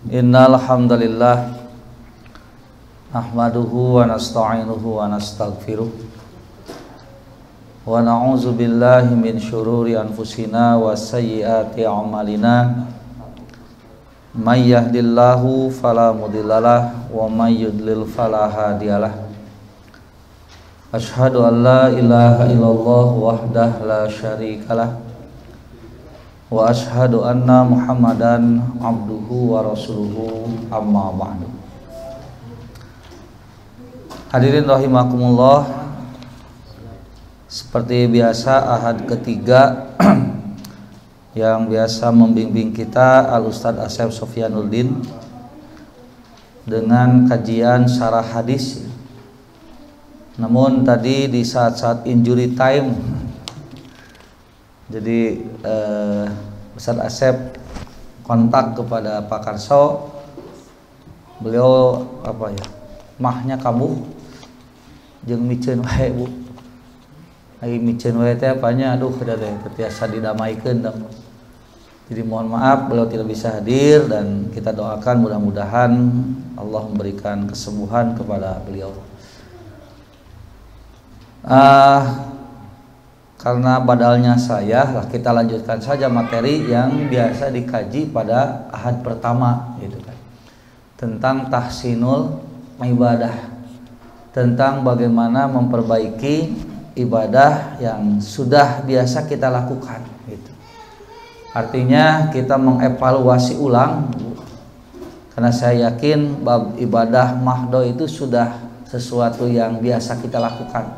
Innal hamdalillah nahmaduhu wa nasta'inuhu wa nastaghfiruh wa na'udzu billahi min syururi anfusina wa sayyiati a'malina may yahdihillahu fala mudhillalah wa may yudlil fala hadiyalah. Asyhadu an la ilaha illallah wahdahu la syarikalah wa ashhadu anna Muhammadan abduhu wa rasuluhu amma ba'du. Hadirin rahimakumullah, seperti biasa ahad ketiga yang biasa membimbing kita Al Ustadz Asep Sofyanuddin dengan kajian syarah hadis. Namun tadi di saat-saat injury time, jadi Ustadz Asep kontak kepada Pak Karso, beliau mahnya kamu jeung miceun wae Bu. Ai miceun wae teh apanya, aduh udah teh terbiasa didamaikeun dong. Jadi mohon maaf beliau tidak bisa hadir dan kita doakan mudah-mudahan Allah memberikan kesembuhan kepada beliau. Karena badalnya saya, kita lanjutkan saja materi yang biasa dikaji pada ahad pertama, gitu kan, tentang tahsinul ibadah, tentang bagaimana memperbaiki ibadah yang sudah biasa kita lakukan, gitu. Artinya kita mengevaluasi ulang, karena saya yakin bab ibadah mahdo itu sudah sesuatu yang biasa kita lakukan,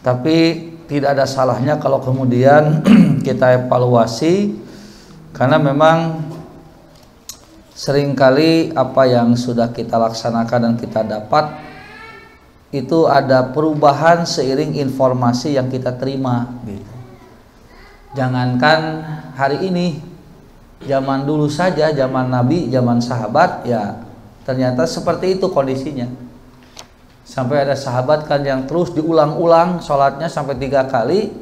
tapi tidak ada salahnya kalau kemudian kita evaluasi, karena memang seringkali apa yang sudah kita laksanakan dan kita dapat itu ada perubahan seiring informasi yang kita terima, gitu. Jangankan hari ini, zaman dulu saja, zaman Nabi, zaman sahabat, ya ternyata seperti itu kondisinya. Sampai ada sahabat kan yang terus diulang-ulang sholatnya sampai 3 kali.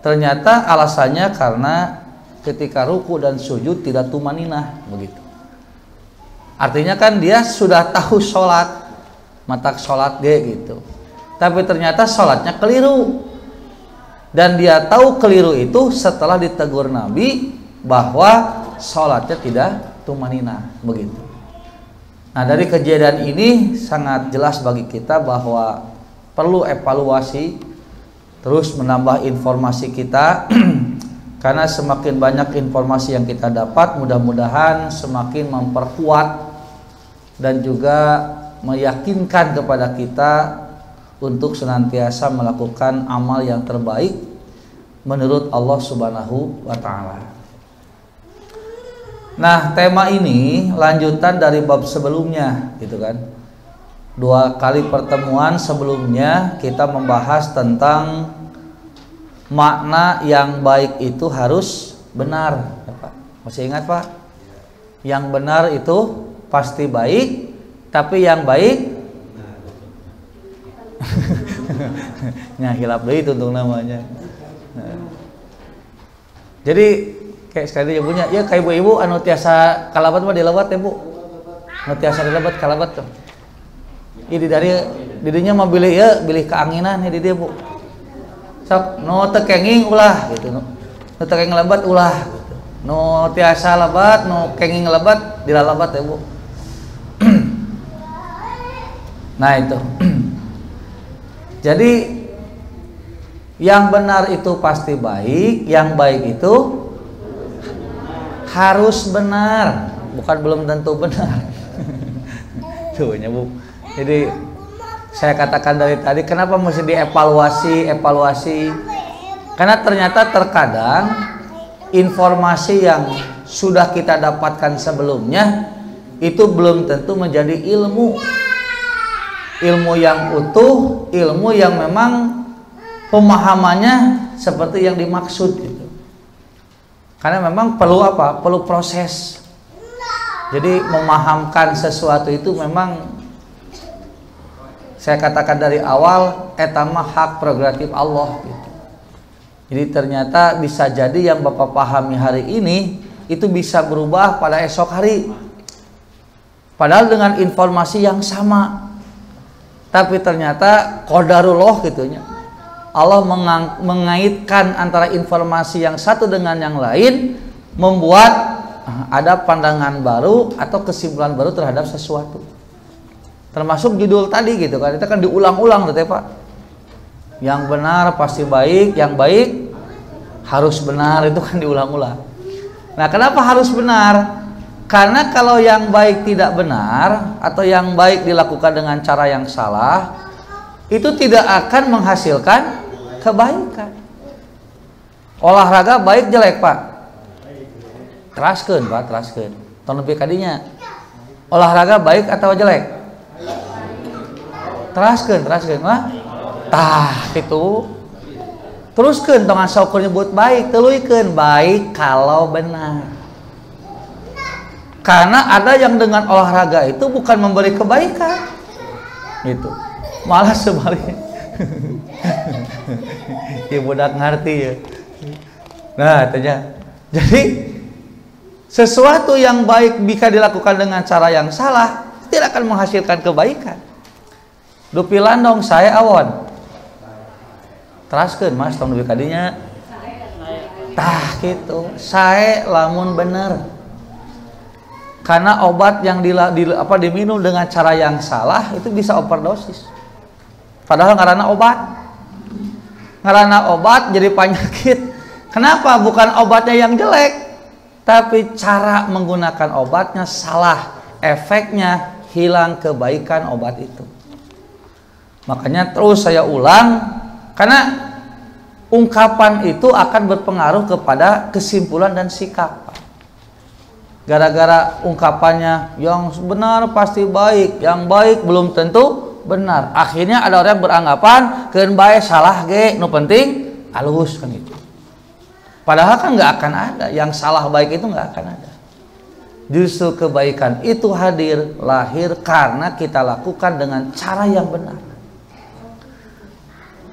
Ternyata alasannya karena ketika ruku dan sujud tidak tumaninah, begitu. Artinya kan dia sudah tahu sholat, matak sholat gitu. Tapi ternyata sholatnya keliru. Dan dia tahu keliru itu setelah ditegur Nabi bahwa sholatnya tidak tumaninah, begitu. Nah, dari kejadian ini sangat jelas bagi kita bahwa perlu evaluasi, terus menambah informasi kita karena semakin banyak informasi yang kita dapat, mudah-mudahan semakin memperkuat dan juga meyakinkan kepada kita untuk senantiasa melakukan amal yang terbaik menurut Allah Subhanahu wa Ta'ala. Nah, tema ini lanjutan dari bab sebelumnya, gitu kan. 2 kali pertemuan sebelumnya kita membahas tentang makna yang baik itu harus benar, ya, Pak. Masih ingat, Pak? Yang benar itu pasti baik, tapi yang baik nya hilap deui tuntung namanya. Nah. Jadi kayak sekali ibunya, ya kayak ibu-ibu anu tiasa kalabat mah dilewat ya Bu. Anu tiasa dilewat kalabat tuh. Ini dari didinya mah bilih ya, bilih keanginan ya di dia Bu. Sok nu teu kenging ulah gitu. Nu teu kenging lebat ulah gitu. Nu tiasa lebat, nu kenging lebat dilalabat ya Bu. Nah itu. Jadi yang benar itu pasti baik, yang baik itu harus benar, bukan belum tentu benar. Tuh Bu. Jadi saya katakan dari tadi, kenapa mesti evaluasi? Karena ternyata terkadang informasi yang sudah kita dapatkan sebelumnya itu belum tentu menjadi ilmu yang utuh, ilmu yang memang pemahamannya seperti yang dimaksud, gitu. Karena memang perlu apa? Perlu proses. Jadi memahamkan sesuatu itu memang, saya katakan dari awal, etama hak prerogatif Allah, gitu. Jadi ternyata bisa jadi yang Bapak pahami hari ini itu bisa berubah pada esok hari. padahal dengan informasi yang sama, tapi ternyata qadarullah gitunya. Allah mengaitkan antara informasi yang satu dengan yang lain, membuat ada pandangan baru atau kesimpulan baru terhadap sesuatu. Termasuk judul tadi gitu kan, itu kan diulang-ulang tuh Pak. Yang benar pasti baik, yang baik harus benar, itu kan diulang-ulang. Nah, kenapa harus benar? Karena kalau yang baik tidak benar atau yang baik dilakukan dengan cara yang salah, itu tidak akan menghasilkan kebaikan. Olahraga baik jelek Pak? Teraskeun Pak, teraskeun. Tong nepi kadinya. Olahraga baik atau jelek? Teraskeun mah. Tah itu. Teruskeun tong asa ukur nyebut baik, tuluikeun baik kalau benar. Karena ada yang dengan olahraga itu bukan memberi kebaikan. Gitu. Malah sebaliknya. Ya budak ngerti ya. Nah, tanya. Jadi sesuatu yang baik jika dilakukan dengan cara yang salah tidak akan menghasilkan kebaikan. Dupilan dong saya awon. Teraskeun Mas tong dupi kadinya. Tah gitu. Sae lamun bener. Karena obat yang diminum dengan cara yang salah itu bisa overdosis. Padahal ngaranna obat. Ngaranna obat jadi penyakit. Kenapa? Bukan obatnya yang jelek, tapi cara menggunakan obatnya salah. Efeknya hilang kebaikan obat itu. Makanya terus saya ulang, karena ungkapan itu akan berpengaruh kepada kesimpulan dan sikap. Gara-gara ungkapannya yang benar pasti baik, yang baik belum tentu benar. Akhirnya ada orang yang beranggapan keun bae salah ge, nu penting alus kan gitu. Padahal kan nggak akan ada yang salah baik itu, nggak akan ada. Justru kebaikan itu hadir, lahir karena kita lakukan dengan cara yang benar.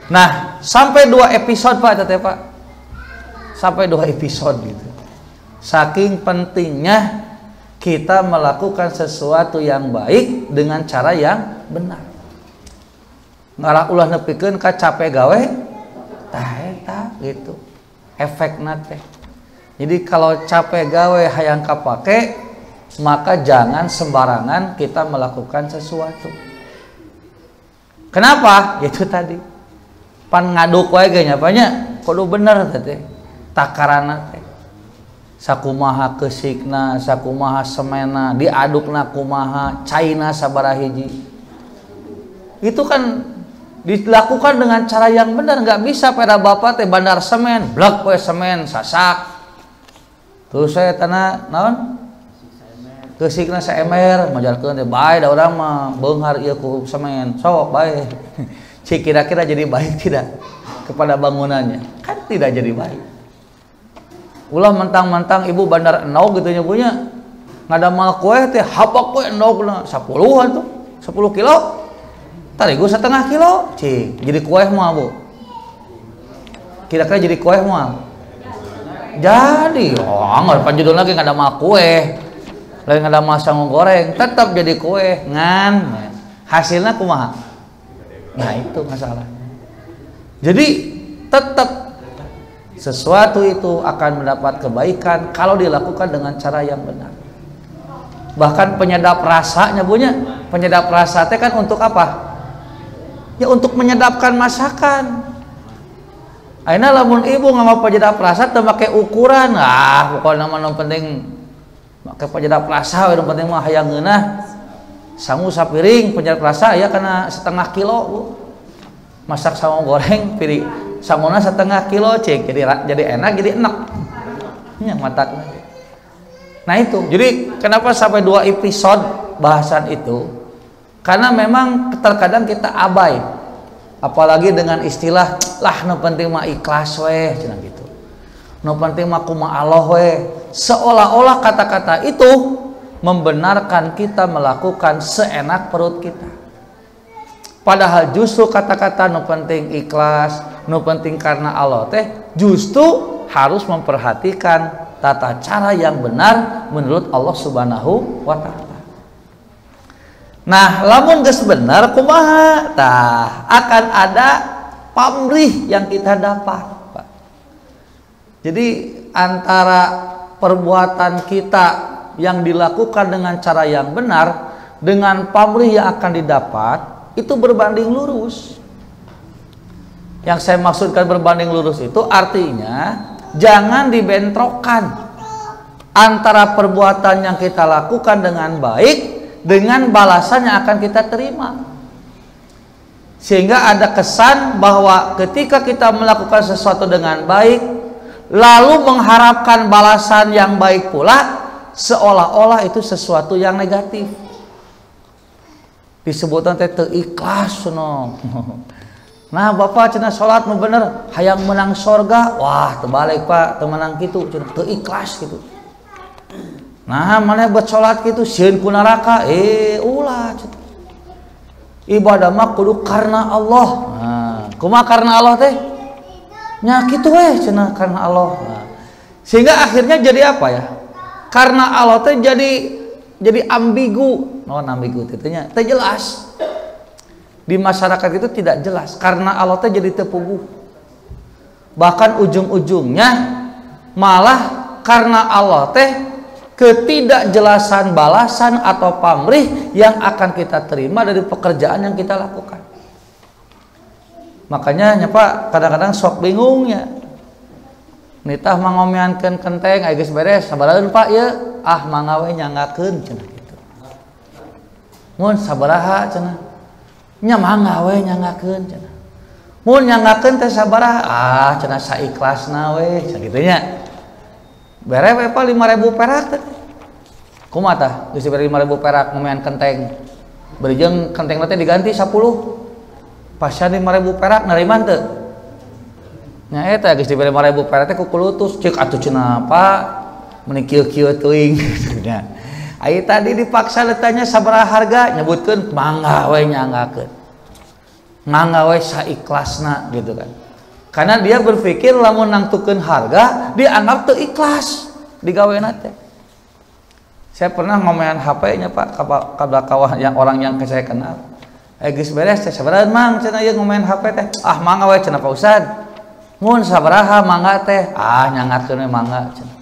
Nah, sampai 2 episode Pak, Tete Pak. Sampai 2 episode gitu. Saking pentingnya kita melakukan sesuatu yang baik dengan cara yang benar. Ngalah ulah nepikeun ka capek gawe tah eta gitu efekna teh. Jadi kalau capek gawe hayang kapake, maka jangan sembarangan kita melakukan sesuatu. Kenapa? Itu tadi pan ngaduk wae ge nya apanya kudu bener teh takarana teh. Sakumaha keusikna, sakumaha semena, diadukna kumaha, caina sabaraha hiji. Itu kan dilakukan dengan cara yang benar. Nggak bisa pada bapak teh bandar semen blok we semen sasak terus saya tanah naon keusikna saemer majalkeun teh bae da urang mah beunghar ieu ku semen sok bae. Cik kira-kira jadi baik tidak kepada bangunannya? Kan tidak jadi baik. Ulah mentang-mentang ibu bandar enog gitu nya punya ngadamal kue teh hapak kue endogna 10-an tuh 10 kilo tarigu 1/2 kilo cing jadi kue mah Bu kira-kira jadi kue mah jadi nggak panjudul lagi ngadamal kue lagi ngadamal sangu goreng tetap jadi kue ngan hasilnya kumaha. Nah itu masalahnya. Jadi tetap sesuatu itu akan mendapat kebaikan kalau dilakukan dengan cara yang benar. Bahkan penyedap rasanya punya penyedap rasa teh kan untuk apa? Ya untuk menyedapkan masakan. Aina lamun ibu nggak mau penyedap rasa teu make ukuran, pokoknya mah penting make penyedap rasa, yang penting mah hayang ngeunah. Sangu sapiring penyedap rasa ya karena 1/2 kilo Bu. Masak sangu goreng piring samuna 1/2 kilo cek jadi enak jadi enak. Nya matakna. Nah itu. Jadi kenapa sampai 2 episode bahasan itu? Karena memang terkadang kita abai. Apalagi dengan istilah lah nu penting mah ikhlas weh cenah gitu. Nu penting mah kumaha Allah weh. Seolah-olah kata-kata itu membenarkan kita melakukan seenak perut kita. Padahal justru kata-kata nu penting ikhlas, nu penting karena Allah teh justru harus memperhatikan tata cara yang benar menurut Allah Subhanahu wa taala. Nah, lamun geus bener kumaha? Tah, akan ada pamrih yang kita dapat, Pak. Jadi antara perbuatan kita yang dilakukan dengan cara yang benar dengan pamrih yang akan didapat itu berbanding lurus. Yang saya maksudkan berbanding lurus itu artinya jangan dibentrokkan antara perbuatan yang kita lakukan dengan baik dengan balasan yang akan kita terima, sehingga ada kesan bahwa ketika kita melakukan sesuatu dengan baik lalu mengharapkan balasan yang baik pula, seolah-olah itu sesuatu yang negatif. Disebutkan teh teu ikhlas no. Nah, Bapak cenah salat nu bener hayang menang sorga, wah terbalik Pak, teu menang kitu, cenah teu ikhlas gitu. Nah, mana buat sholat gitu sieun ku neraka, ulah ibadah mah kudu karena Allah. Nah, kumaha karena Allah teh? Nya kitu we cenah karena Allah. Nah, sehingga akhirnya jadi apa ya? Karena Allah teh jadi ambigu. Non ambigu teh nya teh jelas. Di masyarakat itu tidak jelas karena Allah teh jadi teu puguh. Bahkan ujung-ujungnya malah karena Allah teh ketidakjelasan balasan atau pamrih yang akan kita terima dari pekerjaan yang kita lakukan. Makanya Pak kadang-kadang sok bingungnya. Nitah mangomeankeun kenteng aya geus beres sabaraeun Pak ya? Ah mangga we nyangakeun cenah kitu. Mun sabaraha cenah? Nya mangga we nyangakeun cenah. Mun nyangakeun teh sabaraha? Ah cenah saikhlasna we cenah kitu nya. Bere we Pak 5.000 perak teh. Kumaha tah? Geus dibere 5.000 perak ngomean kenteng. Berijeng kenteng teh diganti 10. Pasyan 5.000 perak nariman teu? Nya eta geus dibere 5.000 perak teh ku kulutus ceuk atuh cenah Pak meni kieu-kieu teuing nya. Ai tadi dipaksa ditanya sabaraha harga nyebutkeun mangga we nyangakeun. Mangga we saikhlasna gitu kan. Karena dia berpikir lamun nangtukeun harga dianggap teu ikhlas digaweana teh. Saya pernah ngomean HP-nya Pak kada kawan yang orang yang saya kenal. Geus beres teh sabaraha mang cenah ieu ngomean HP teh. Ah mangga we cenah Pak Ustad. Mun sabaraha mangga teh? Ah nyangatkeun we mangga cenah.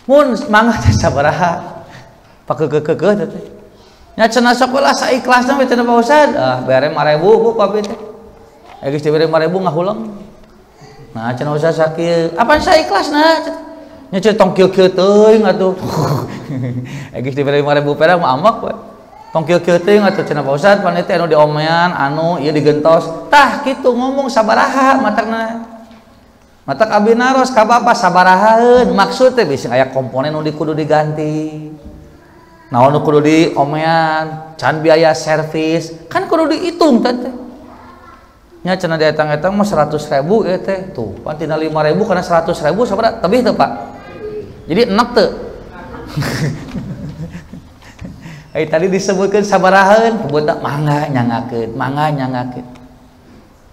Mun mangga teh sabaraha? Pakeukeukeuh teh. Nya cenah sok ulah saikhlasna we cenah Pak Ustad. Ah bere 5.000 ku kopi teh. Geus dibere 5.000 ngahuleng. Nah cenah Ustad sakieu, apaan saikhlasna? Nya cenah tong kieu-kieu teuing atuh. Geus dibere 5.000 perak mah amak we. Tong kieu-kieu teuing atuh cenah Pak Ustad pan teh anu diomean, anu ieu digentos. Tah kitu ngomong sabaraha matakna. Matak abdi naros ka Bapak sabarahaeun. Maksud teh bisi aya komponen nu kudu diganti. Naon nu kudu diomean, can biaya servis, kan kudu dihitung teh. Nya cenah dietang-etang mah 100.000 ya teh. Tuh, pan tina 5.000 kana 100.000 sabaraha? Tebih teu Pak? Jadi enak teu? Tadi disebutkan sabarahaeun, pebeuta mangga nyangakeun, mangga nyangakeun.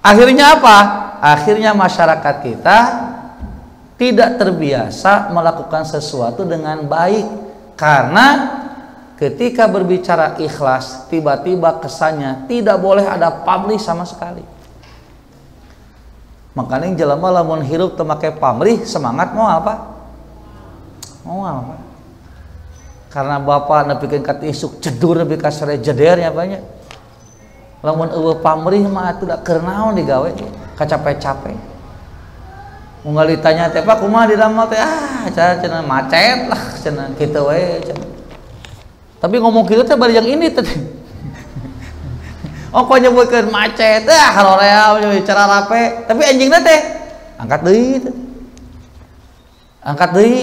Akhirnya apa? Akhirnya masyarakat kita tidak terbiasa melakukan sesuatu dengan baik karena ketika berbicara ikhlas tiba-tiba kesannya tidak boleh ada pamrih sama sekali. Makanya jelema lamun hirup teu make pamrih semangat mau apa? Mau apa? Karena Bapak nepikeun ka isuk cedur nepi ka sare jedernya banyak. Lamun eueuh pamrih mah atuh da keur naon digawe kacape-cape. Unggal ditanya teh Pak kumaha di ramal teh cenah macet lah cenah kitu we cenah. Tapi ngomong kitu teh bari yang ini teh. Oh kok nyebutkeun macet halorea cara rape tapi anjingna teh angkat deui teh. Angkat deui.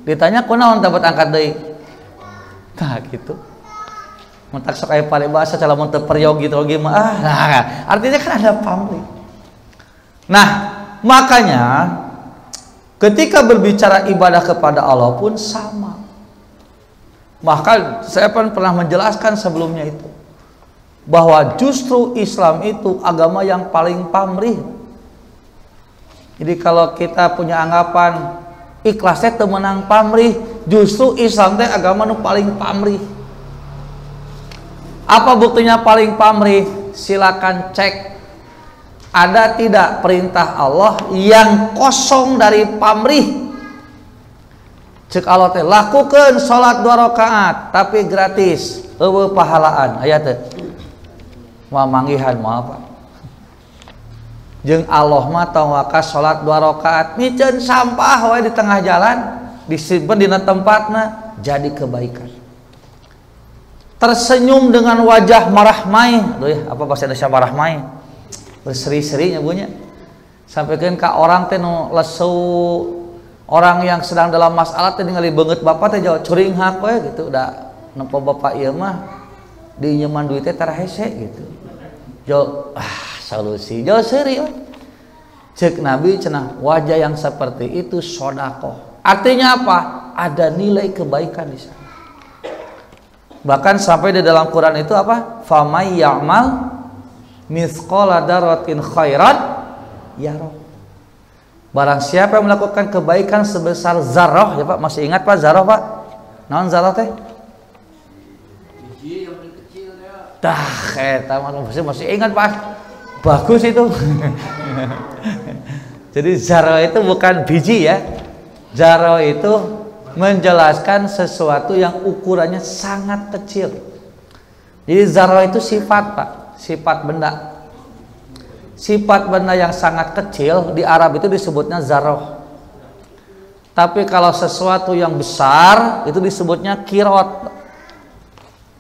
Ditanya kunaon dapat angkat deui. Tah gitu. Mentak sok aya paribasa calamun teu periog gitu oge mah nah, artinya kan ada pamrih. Nah, makanya ketika berbicara ibadah kepada Allah pun sama. Maka saya pernah menjelaskan sebelumnya itu bahwa justru Islam itu agama yang paling pamrih. Jadi kalau kita punya anggapan ikhlasnya teu meunang pamrih, justru Islam teh agama nu paling pamrih. Apa buktinya paling pamrih? Silakan cek ada tidak perintah Allah yang kosong dari pamrih. Cek Allah teh lakukan sholat 2 rakaat tapi gratis, eueuh pahalaan aya teh. Moal manggihan moal apa? Jeung Allah mah tawakas sholat 2 rakaat miceun sampah wae di tengah jalan disimpen dina tempatna jadi kebaikan. Tersenyum dengan wajah marahmai, apa bahasa Indonesia marahmai? Berseri-seri nyabunya. Sampaikan ke orang teh nu lesu, orang yang sedang dalam masalah teh ningali beungeut bapak teh jauh curing hak we gitu, udah nempo bapak ieu mah di nyeman duit teh tara hese gitu. Jo solusi jo seuri we. Cek Nabi cenah wajah yang seperti itu sedekah. Artinya apa? Ada nilai kebaikan di sana. Bahkan sampai di dalam Quran itu apa? Famay ya'mal mithqala dzarratin khairan yarah. Barang siapa yang melakukan kebaikan sebesar zarrah, ya Pak, masih ingat Pak zarrah Pak? Naon zarrah teh? Biji yang paling kecil ya. Tah, eta masih ingat Pak. Bagus itu. Jadi zarrah itu bukan biji ya. Zarrah itu menjelaskan sesuatu yang ukurannya sangat kecil. Jadi zarrah itu sifat Pak, sifat benda. Sifat benda yang sangat kecil di Arab itu disebutnya zarrah. Tapi kalau sesuatu yang besar itu disebutnya kirot.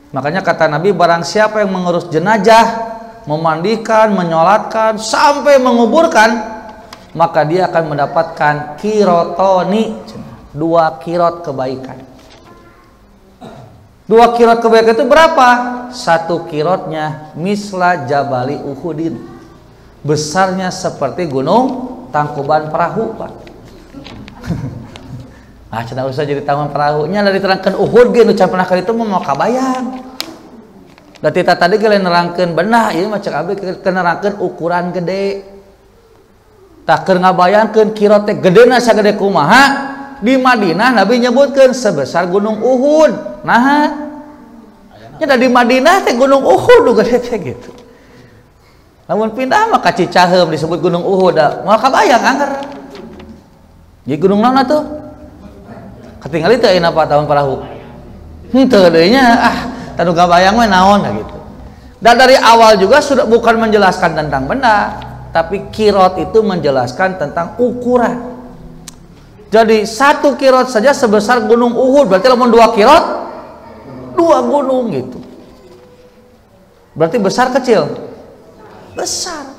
Makanya kata Nabi, barang siapa yang mengurus jenazah, memandikan, menyolatkan sampai menguburkan, maka dia akan mendapatkan kirotoni, 2 kirot kebaikan. 2 kirot kebaikan itu berapa? 1 kirotnya misla jabali Uhudin, besarnya seperti gunung Tangkuban Perahu Pak. Ah cenah usah jadi taman perahunya dari terangkan Uhud ge nu can pernah kali itu mau kabayang. Da tita tadi ge lain nerangkeun beunah ieu mah cek abi keur nerangkeun ukuran gede. Tak keur ngabayangkeun kirot teh gedena sagede kumaha. Di Madinah Nabi nyebutkan sebesar gunung Uhud. Nah, nya di Madinah teh gunung Uhud gede teh gitu. Namun pindah mah ka Cicaheum disebut gunung Uhud, moal kabayang anggar. Jadi gunung naon atuh? Ketinggali teh ayeuna apa tahun perahu. Henteu deui nya tanu kabayang mah naon gitu. Dan dari awal juga sudah bukan menjelaskan tentang benda, tapi kirot itu menjelaskan tentang ukuran. Jadi 1 kirot saja sebesar gunung Uhud, berarti lamun 2 kirot 2 gunung gitu. Berarti besar kecil? Besar.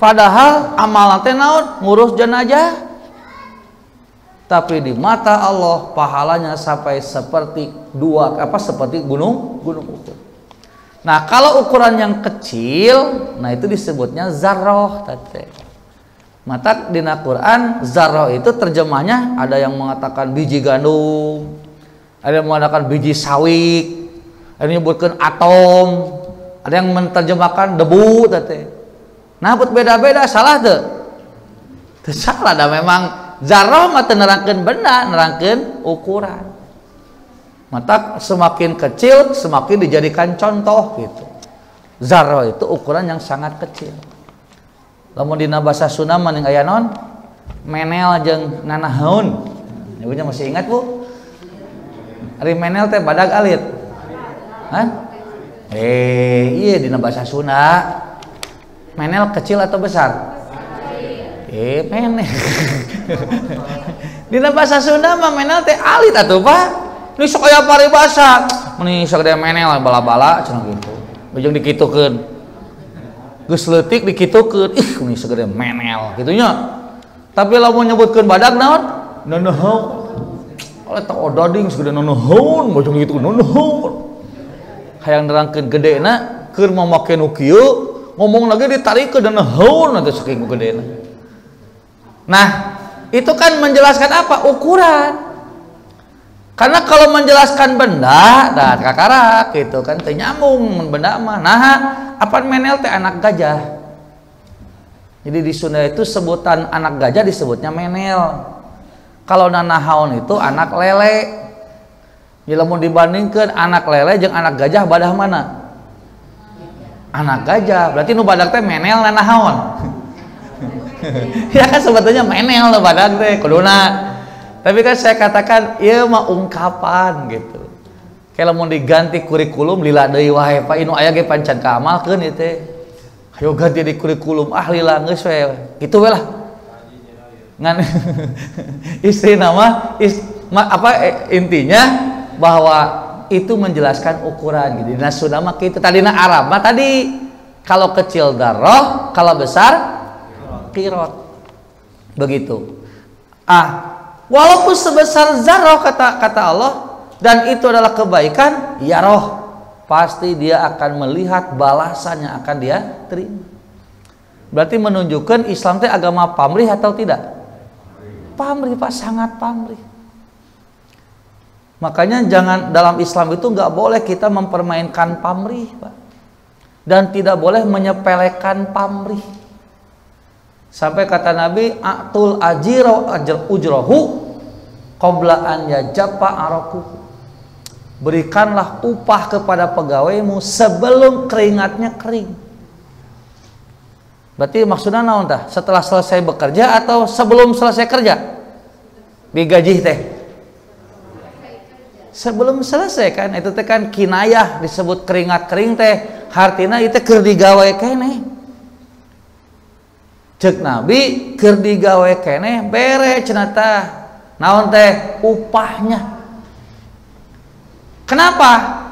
Padahal amalan teh naon? Ngurus jenazah. Tapi di mata Allah pahalanya sampai seperti seperti gunung Uhud. Nah, kalau ukuran yang kecil, nah itu disebutnya zarrah tadi. Mata di Quran zarrah itu terjemahnya ada yang mengatakan biji gandum, ada yang mengatakan biji sawit, ada yang menyebutkan atom, ada yang menerjemahkan debu tete. Nah, beda-beda salah tuh. Salah dah memang zarrah mah teu nerangkeun benda, nerangkeun ukuran. Mata semakin kecil semakin dijadikan contoh gitu. Zarrah itu ukuran yang sangat kecil. Lamun dina basa Sunda mah aya naon? Menel jeung nanahaun. Ibunya masih ingat, Bu? Ari menel teh badag alit. Hah? Iya dina basa Sunda. Menel kecil atau besar? Menel. Dina basa Sunda mah menel teh alit atuh, Pak. Ini sok aya paribasa. Meni sagede menel bala-bala cenah kitu. Ujung dikitukeun. Geus leutik dikitukeun, ini segede menel gitunya. Tapi lamun nyebutkeun badag naon? Nanahaun. Oleh tak odading segede nanahaun, bojong gitu nanahaun. Hayang nerangkeun gedena keur mamake nu kieu, ngomong lagi ditarikeun nanahaun atuh saking gedena. Nah, itu kan menjelaskan apa? Ukuran. Karena kalau menjelaskan benda, dah kakarak gitu kan teu nyambung benda mah. Nah, apa menel teh anak gajah. Jadi di Sunda itu sebutan anak gajah disebutnya menel. Kalau nanahaun itu anak lele. Jadi mau dibandingkan anak lele jeung anak gajah badah mana? anak gajah, berarti nu badag teh menel na naon. Ya kan sebetulnya menel nu badag teh kuduna. Tapi kan saya katakan ieu mah ungkapan gitu. Kalau mau diganti kurikulum lila deui wae Pak inu aya ge pancan kaamalkeun ieu teh. Hayo ganti di kurikulum lila geus we. Kitu we lah. Ngan istri nama intinya bahwa itu menjelaskan ukuran gitu. Nah sudah mah kitu tadina Arab mah tadi kalau kecil darroh, kalau besar qirot. Begitu. Walaupun sebesar zarroh kata Allah dan itu adalah kebaikan, ya roh pasti dia akan melihat balasan yang akan dia terima. Berarti menunjukkan Islam itu agama pamrih atau tidak? Pamrih Pak, sangat pamrih. Makanya jangan dalam Islam itu nggak boleh kita mempermainkan pamrih Pak, dan tidak boleh menyepelekan pamrih. Sampai kata Nabi, atul ajiro ujrohu qabla an yajaffa araquhu. Berikanlah upah kepada pegawaimu sebelum keringatnya kering. Berarti maksudnya naon tah? Setelah selesai bekerja atau sebelum selesai kerja? Digaji teh. Sebelum selesai kan, itu teh kan kinayah disebut keringat kering teh. Hartina itu keur digawe keneh. Cek Nabi keur digawe keneh bere cenah tah. Naon teh? Upahnya. Kenapa?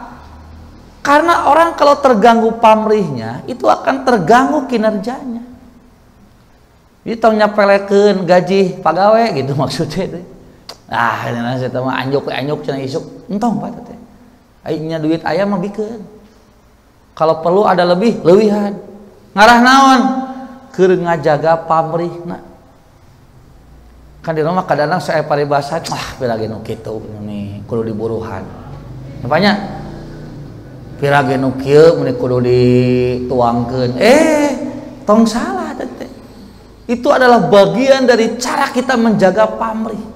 Karena orang kalau terganggu pamrihnya itu akan terganggu kinerjanya. Jadi tong nyapelekeun gaji pagawe gitu maksudnya teh. Cenah saya mah anjuk cenah isuk entong Pak teh. Aya duit aya mah bikeun. Kalau perlu ada lebih leuwihan. Ngarah naon? Keur ngajaga pamrihna. Kan di rumah kadang-kadang saya paribasa, pirage nu kitu nih kudu diburuhan. Apanya? Pirage nu kieu mun kudu dituangkeun. Tong salah teh. Itu adalah bagian dari cara kita menjaga pamrih.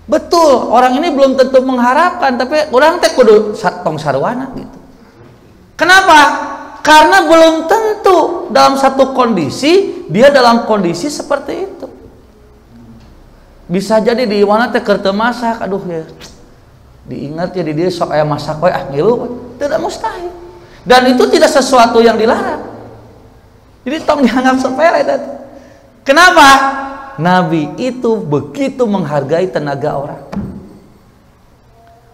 Betul, orang ini belum tentu mengharapkan, tapi orang teh kudu tong sarwana gitu. Kenapa? Karena belum tentu dalam satu kondisi dia dalam kondisi seperti itu. Bisa jadi di mana teh keur teu masak, aduh ya. Diingat ya di dia sok aya masak we ngilu, tidak mustahil. Dan itu tidak sesuatu yang dilarang. Jadi tong dianggap sepele tadi. Kenapa? Nabi itu begitu menghargai tenaga orang.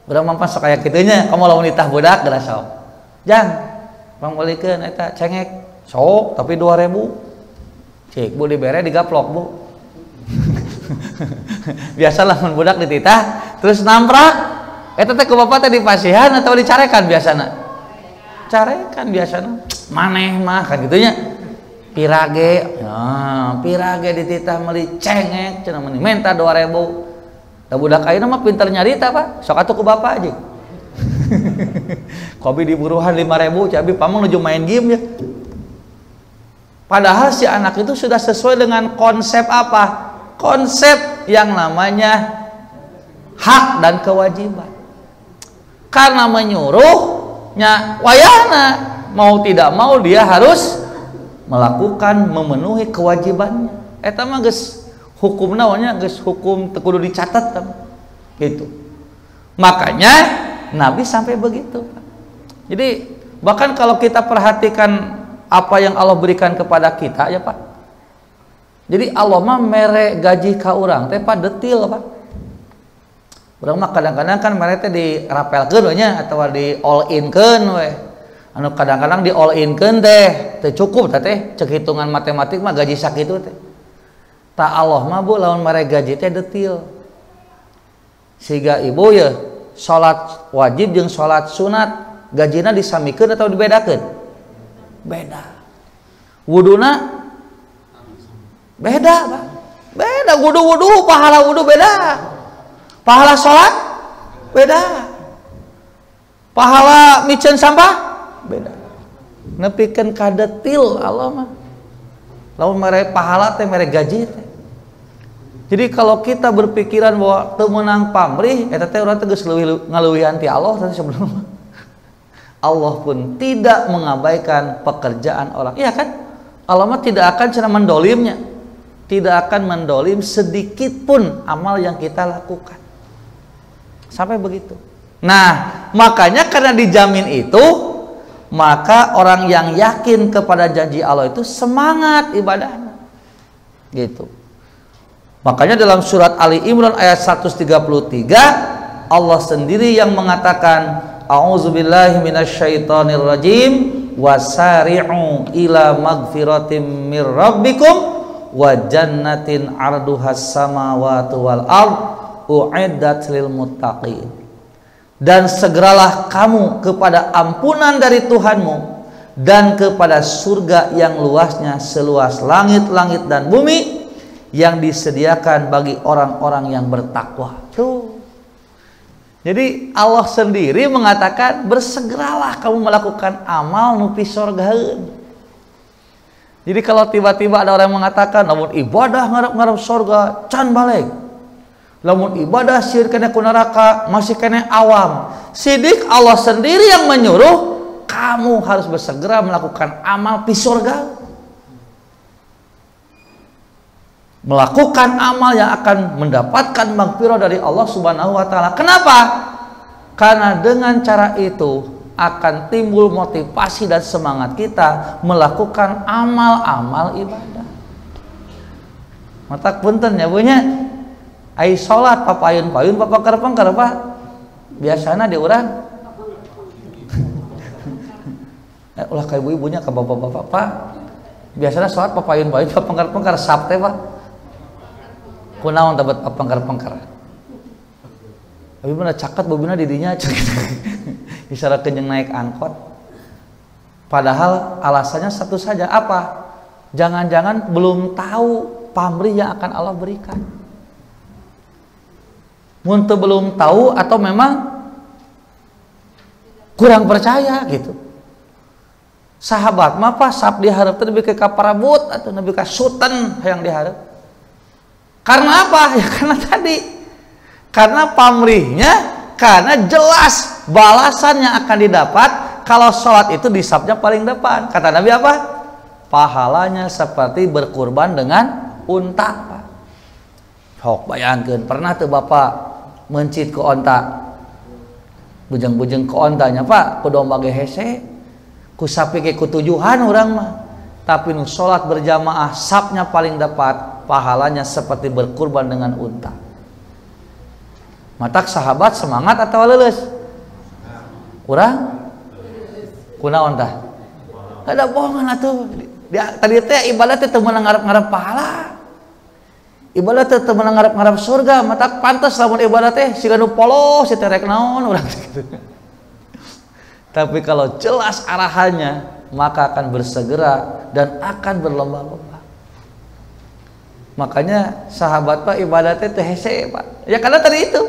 Urang mampan sok aya kitunya, kamu lamun nitah budak geura sok. Jang, pangbolikeun eta cengek. Sok, tapi 2000. Cik, Bu dibere digaplok, Bu. Biasa lamun budak dititah terus namprak. Eta teh ku bapak teh dipasihan atau dicarekan biasana? Carekan biasana. Maneh mah kan gitunya. Pirage, pirage dititah meuli cengek cenah meuni menta 2000. Da budak ayeuna mah pinter nyarita Pak. Sok atuh ku bapak aja. Kopi diburuhan 5.000, cabi pamong nuju main game ya. Padahal si anak itu sudah sesuai dengan konsep apa? Konsep yang namanya hak dan kewajiban. Karena menyuruhnya wayana, mau tidak mau dia harus melakukan, memenuhi kewajibannya. Eta mah geus hukum naonnya, geus hukum teu kudu dicatat gitu. Makanya Nabi sampai begitu. Jadi bahkan kalau kita perhatikan apa yang Allah berikan kepada kita ya Pak. Jadi Allah mah mere gaji ka urang teh Pak detil Pak. Urang mah kadang-kadang kan mere teh dirapelkeun we nya atawa di all in keun we. Anu kadang-kadang di all in keun teh teu cukup teh cek hitungan matematik mah gaji sakitu teh. Ta Allah mah Bu lamun mere gaji teh detil. Siga ibu ya salat wajib jeung salat sunat gajina disamikeun atau dibedakeun? Beda. Wuduna beda Pak. Beda wudu pahala wudu beda. Pahala salat beda. Pahala miceun sampah beda. Nepikeun ka detil Allah mah. Lamun mere pahala teh mere gaji teh. Jadi kalau kita berpikiran bahwa teu meunang pamrih eta teh urang teh geus leuwih ngaleuwihan ti Allah tadi sebelumnya. Allah pun tidak mengabaikan pekerjaan orang. Iya kan? Allah mah tidak akan cara mendolimnya, tidak akan mendolim sedikit pun amal yang kita lakukan. Sampai begitu. Nah, makanya karena dijamin itu, maka orang yang yakin kepada janji Allah itu semangat ibadahnya. Gitu. Makanya dalam surat Ali Imran ayat 133 Allah sendiri yang mengatakan a'udzubillahi minasyaitonirrajim wasari'u ila magfiratim mir rabbikum wa jannatin 'arduhas samawati wal ard u'iddat lil muttaqin. Dan segeralah kamu kepada ampunan dari Tuhanmu dan kepada surga yang luasnya seluas langit-langit dan bumi yang disediakan bagi orang-orang yang bertakwa. Tuh. Jadi Allah sendiri mengatakan bersegeralah kamu melakukan amal nupi sorgaheun. Jadi kalau tiba-tiba ada orang yang mengatakan lamun ibadah ngarep-ngarep sorga can balik, lamun ibadah sieun kena ku neraka masih kena awam, sidik Allah sendiri yang menyuruh kamu harus bersegera melakukan amal pi sorga, melakukan amal yang akan mendapatkan maghfirah dari Allah Subhanahu wa taala. Kenapa? Karena dengan cara itu akan timbul motivasi dan semangat kita melakukan amal-amal ibadah. Matak punten ya punya ai salat papayun-payun papakar-pangkar Pak. Biasana di urang ulah ka ibu-ibunya ka bapak-bapak Pak. Biasanya salat papayun-payun papangkar-pangkar sabte Pak. Kunaon dapat pangkar-pangkar. Tapi mana cakat bobina didinya isyarat kenyang naik angkot. Padahal alasannya satu saja, apa? Jangan-jangan belum tahu pamrih yang akan Allah berikan. Muntah belum tahu atau memang kurang percaya gitu. Sahabat mah pas sab diharap teh nepi ka parabut atau nepi ka sultan yang diharap. Karena apa? Ya karena tadi, karena pamrihnya, karena jelas balasan yang akan didapat kalau sholat itu di safnya paling depan. Kata Nabi apa? Pahalanya seperti berkurban dengan unta. Sok bayangkeun, pernah tuh Bapak mencit ke onta, bujeng-bujeng ke ontanya Pak, ku domba ge hese, ku sapi ke kutujuhan urang mah. Tapi nu sholat berjamaah safnya paling dapat, pahalanya seperti berkurban dengan unta. Matak sahabat semangat atau leles? Urang? Kunaon tah? Ada bohongan atuh. Tadi teh ibadah teh teu meunang ngarep-ngarep pahala. Ibadah teh teu meunang ngarep-ngarep surga, matak pantes lamun ibadah teh siga nu polos teh rek naon urang gitu. Tapi kalau jelas arahannya, maka akan bersegera dan akan berlomba-lomba. Makanya sahabat Pak ibadatnya teh hese Pak. Ya karena tadi itu.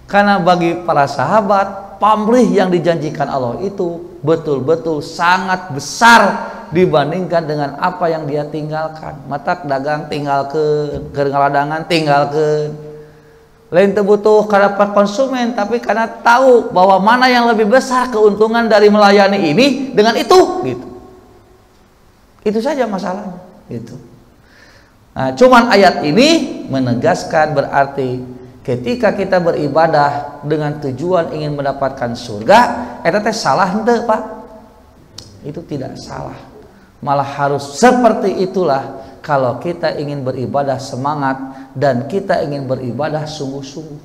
Karena bagi para sahabat pamrih yang dijanjikan Allah itu betul-betul sangat besar dibandingkan dengan apa yang dia tinggalkan. Matak dagang tinggalkeun, keur ngaladangan tinggalkeun. Lain teu butuh karena konsumen, tapi karena tahu bahwa mana yang lebih besar keuntungan dari melayani ini dengan itu gitu. Itu saja masalahnya gitu. Nah, cuman ayat ini menegaskan berarti ketika kita beribadah dengan tujuan ingin mendapatkan surga, eta teh salah henteu, Pak? Itu tidak salah. Malah harus seperti itulah kalau kita ingin beribadah semangat dan kita ingin beribadah sungguh-sungguh.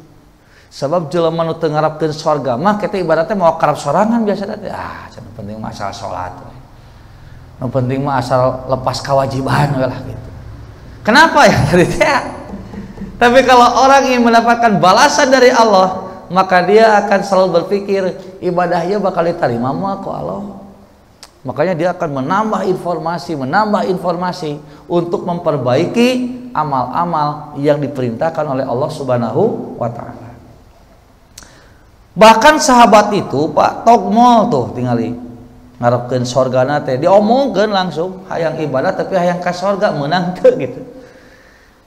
Sebab jelema nu teu ngarepkeun surga mah kita ibaratnya mau karep sorangan biasa teh. Cenah penting mah asal salat. Nu penting mah asal lepas kewajiban we lah gitu. Kenapa ya tadi teh? Tapi kalau orang ingin mendapatkan balasan dari Allah, maka dia akan selalu berpikir ibadahnya bakal diterima mah ku Allah. Makanya dia akan menambah informasi untuk memperbaiki amal-amal yang diperintahkan oleh Allah Subhanahu wa taala. Bahkan sahabat itu Pak togmol tuh tingali ngarepkeun sorgana teh diomongkeun langsung hayang ibadah tapi hayang ka sorga meunang teu gitu.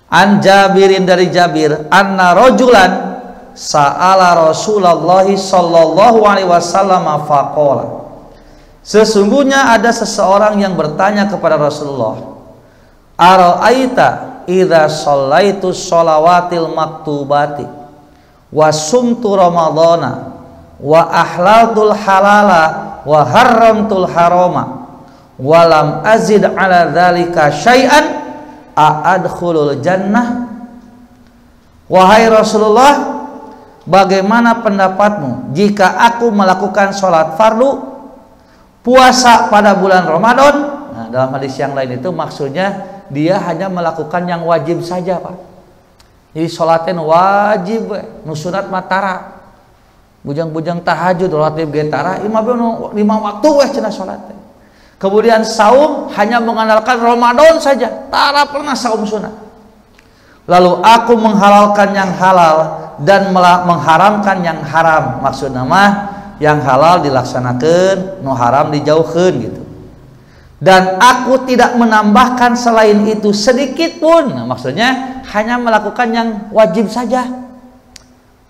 An Jabirin dari Jabir anna rajulan sa'ala Rasulullah sallallahu alaihi wasallam faqala. Sesungguhnya ada seseorang yang bertanya kepada Rasulullah, ara'aita idza shallaitu sholawatil maktubati wa sumtu ramadhana wa ahlaltul halala wa haramtul harama wa lam azid ala dzalika syai'an a'adkhulul jannah. Wahai Rasulullah, bagaimana pendapatmu jika aku melakukan sholat fardu, puasa pada bulan Ramadan? Nah, dalam hadis yang lain itu maksudnya dia hanya melakukan yang wajib saja, Pak. Jadi sholatnya wajib, nu sunat matara, bujang-bujang tahajud, rawatib getara, lima waktu cenah sholat. Kemudian saum hanya mengandalkan Ramadan saja, tara pernah saum sunat. Lalu aku menghalalkan yang halal dan mengharamkan yang haram. Maksudnya mah yang halal dilaksanakan, nu haram dijauhkan gitu. Dan aku tidak menambahkan selain itu sedikit pun. Nah, maksudnya hanya melakukan yang wajib saja.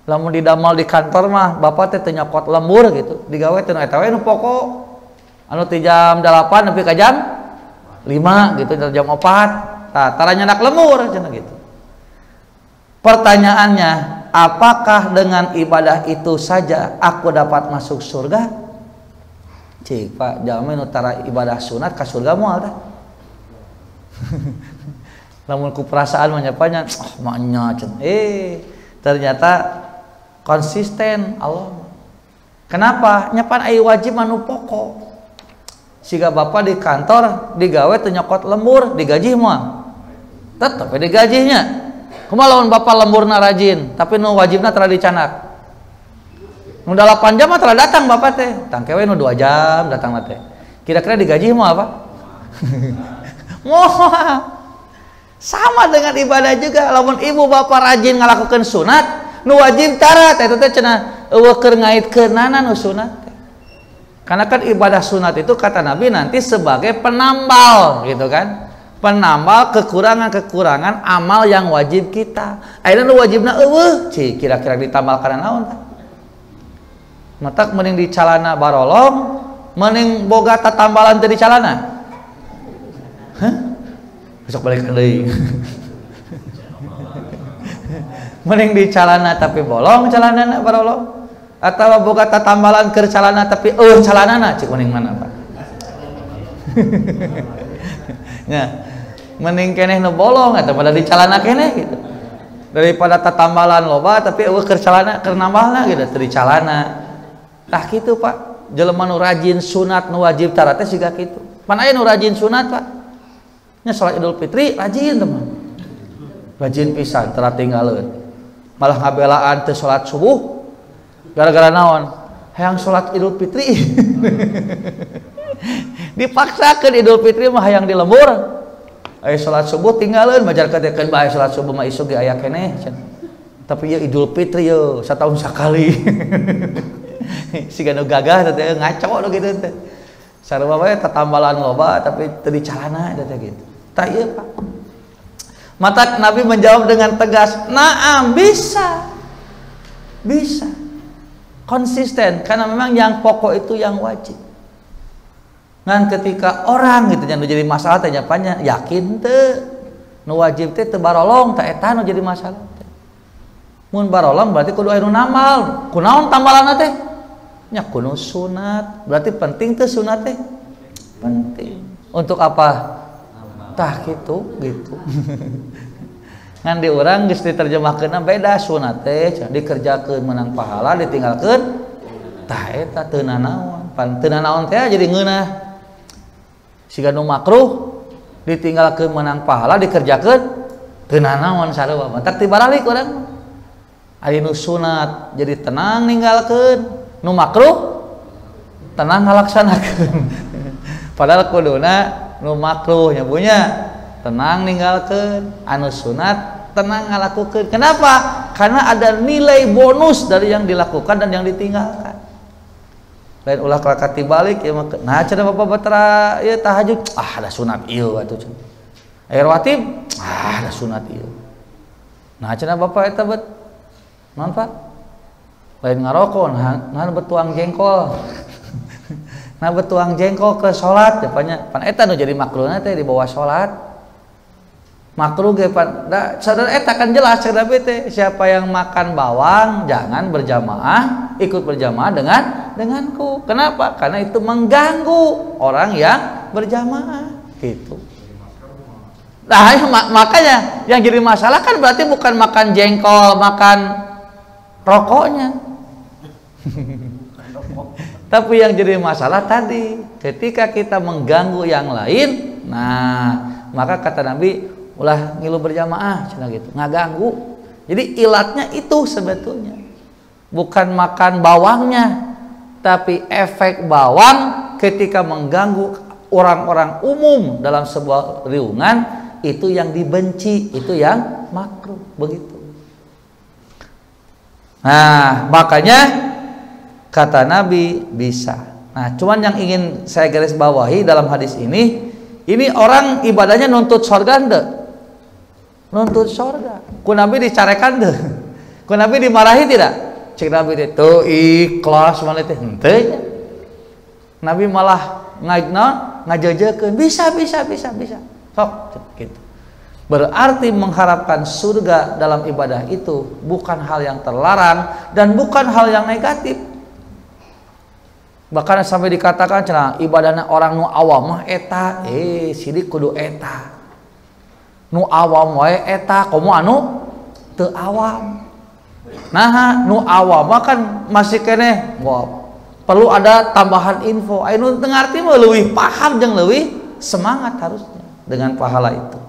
Lamun didamal di kantor mah bapak teh nyokot lembur gitu. Digawe teh eta we nu pokok. Anu ti jam 8 nepi ka jam 5 gitu, jam 4. Tah tara nyandak lembur cenah gitu. Pertanyaannya, apakah dengan ibadah itu saja aku dapat masuk surga? Cik Pak, jamin utara ibadah sunat ke surga moal tah. Lamun ku perasaan menyapanya, maknya cen. Ternyata konsisten Allah. Kenapa? Nyapan ai wajib anu pokok. Siga bapak di kantor digawe teu nyokot lembur, digaji moal. Tetep digajinya. Kumaha lamun bapak lemburna rajin, tapi nu wajibna tara dicanak. Nu 8 jam mah tara datang bapak teh. Tangke we nu 2 jam datang teh. Kira-kira digaji mau apa? Moal. Sama dengan ibadah juga. Lamun ibu bapak rajin ngalakukeun sunat, nu wajib tara teh teh cenah eueuh keur ngaitkeunana nu sunat. Karena kan ibadah sunat itu kata Nabi nanti sebagai penambal gitu kan. Penambal kekurangan-kekurangan amal yang wajib kita. Ayeuna nu wajibna eueuh, kira-kira ditambal kana naon? Matak mending di calana barolong, mending boga tatambalan teh di calana. Hah? Besok balik deui. Mending di calana tapi bolong calanana barolong, atawa boga tatambalan keur calana tapi calanana cik mending mana, Pak? Nya, mending keneh nu bolong atau pada di calana keneh gitu. Daripada tatambalan loba tapi eueuh keur calana keur nambahna gitu teu di calana. Tah kitu, Pak. Jelema nu rajin sunat nu wajib tara teh siga kitu. Pan aya nu rajin sunat, Pak. Nya salat Idul Fitri rajin teman. Rajin pisan tara tinggaleun. Malah ngabelaan teu salat subuh gara-gara naon? Hayang salat Idul Fitri. Dipaksakan Idul Fitri mah hayang di lembur. Aya salat subuh tinggalin majar kadekeun bae salat subuh mah isuk ge aya keneh. Tapi ya Idul Fitri yo satahun sakali. Siga nu gagah teh ngaco nu kitu teh. Sarua bae tatambalan loba tapi teu dicalana teh gitu. Tah ieu Pak. Mata Nabi menjawab dengan tegas, "Na'am, bisa." Bisa. Konsisten karena memang yang pokok itu yang wajib. Ngan ketika orang gitu yang jadi masalah teh nyapanya yakin teu nu wajib teh teu barolong tah eta nu jadi masalah teh. Mun barolong berarti kudu aya nu namal. Kunaon tambalanna teh? Nya kudu sunat. Berarti penting teu sunat teh? Penting. Untuk apa? Tah gitu. Ngan di urang geus diterjemahkeunna beda sunat teh dikerjakeun menang pahala ditinggalkeun tah eta teu nanaon. Pan teu nanaon teh jadi ngeunah. Siga nu makruh ditinggalkeun menang pahala dikerjakeun teu nanaon sarua. Matak tibalik urang. Ari nu sunat jadi tenang ninggalkeun, nu makruh tenang ngalaksanakeun. Padahal kuduna nu makruh nya punya tenang ninggalkeun, anu sunat tenang ngalakukeun. Kenapa? Karena ada nilai bonus dari yang dilakukan dan yang ditinggalkan. Lain ulah kalakati balik ya mah. Nah, cenah Bapak batara ieu tahajud, ada sunat ieu atuh cenah. Aya rawatib, ada sunat ieu. Nah, cenah Bapak eta bet naon Pak? lain ngarokok nah betuang jengkol nah betuang jengkol ke salat japanya pan eta nu jadi makruhna teh di bawah salat makruh ge pan da sadar eta kan jelas sadar teh siapa yang makan bawang jangan berjamaah ikut berjamaah denganku kenapa karena itu mengganggu orang yang berjamaah gitu. Nah makanya yang jadi masalah kan berarti bukan makan jengkol, makan rokoknya. Tapi yang jadi masalah tadi ketika kita mengganggu yang lain, nah maka kata Nabi ulah ngilu berjamaah cenah gitu, ngaganggu. Jadi ilatnya itu sebetulnya bukan makan bawangnya, tapi efek bawang ketika mengganggu orang-orang umum dalam sebuah riungan itu yang dibenci, itu yang makruh begitu. Nah, makanya kata Nabi bisa. Nah, cuman yang ingin saya garis bawahi dalam hadis ini orang ibadahnya nuntut surga ende. Nuntut surga. Ku Nabi dicarekan deh. Ku Nabi dimarahi tidak? Cik Nabi itu ikhlas mana teh henteu. Nabi malah ngajajakeun bisa. Sok gitu. Berarti mengharapkan surga dalam ibadah itu bukan hal yang terlarang dan bukan hal yang negatif. Bahkan sampai dikatakan cenah ibadahna orang nu awam mah eta sidik kudu eta. Nu awam wae eta komo anu teu awam. Nah, nu awam mah kan masih keneh perlu ada tambahan info. Anu teu ngarti mah leuwih paham jeung leuwih semangat harusnya dengan pahala itu.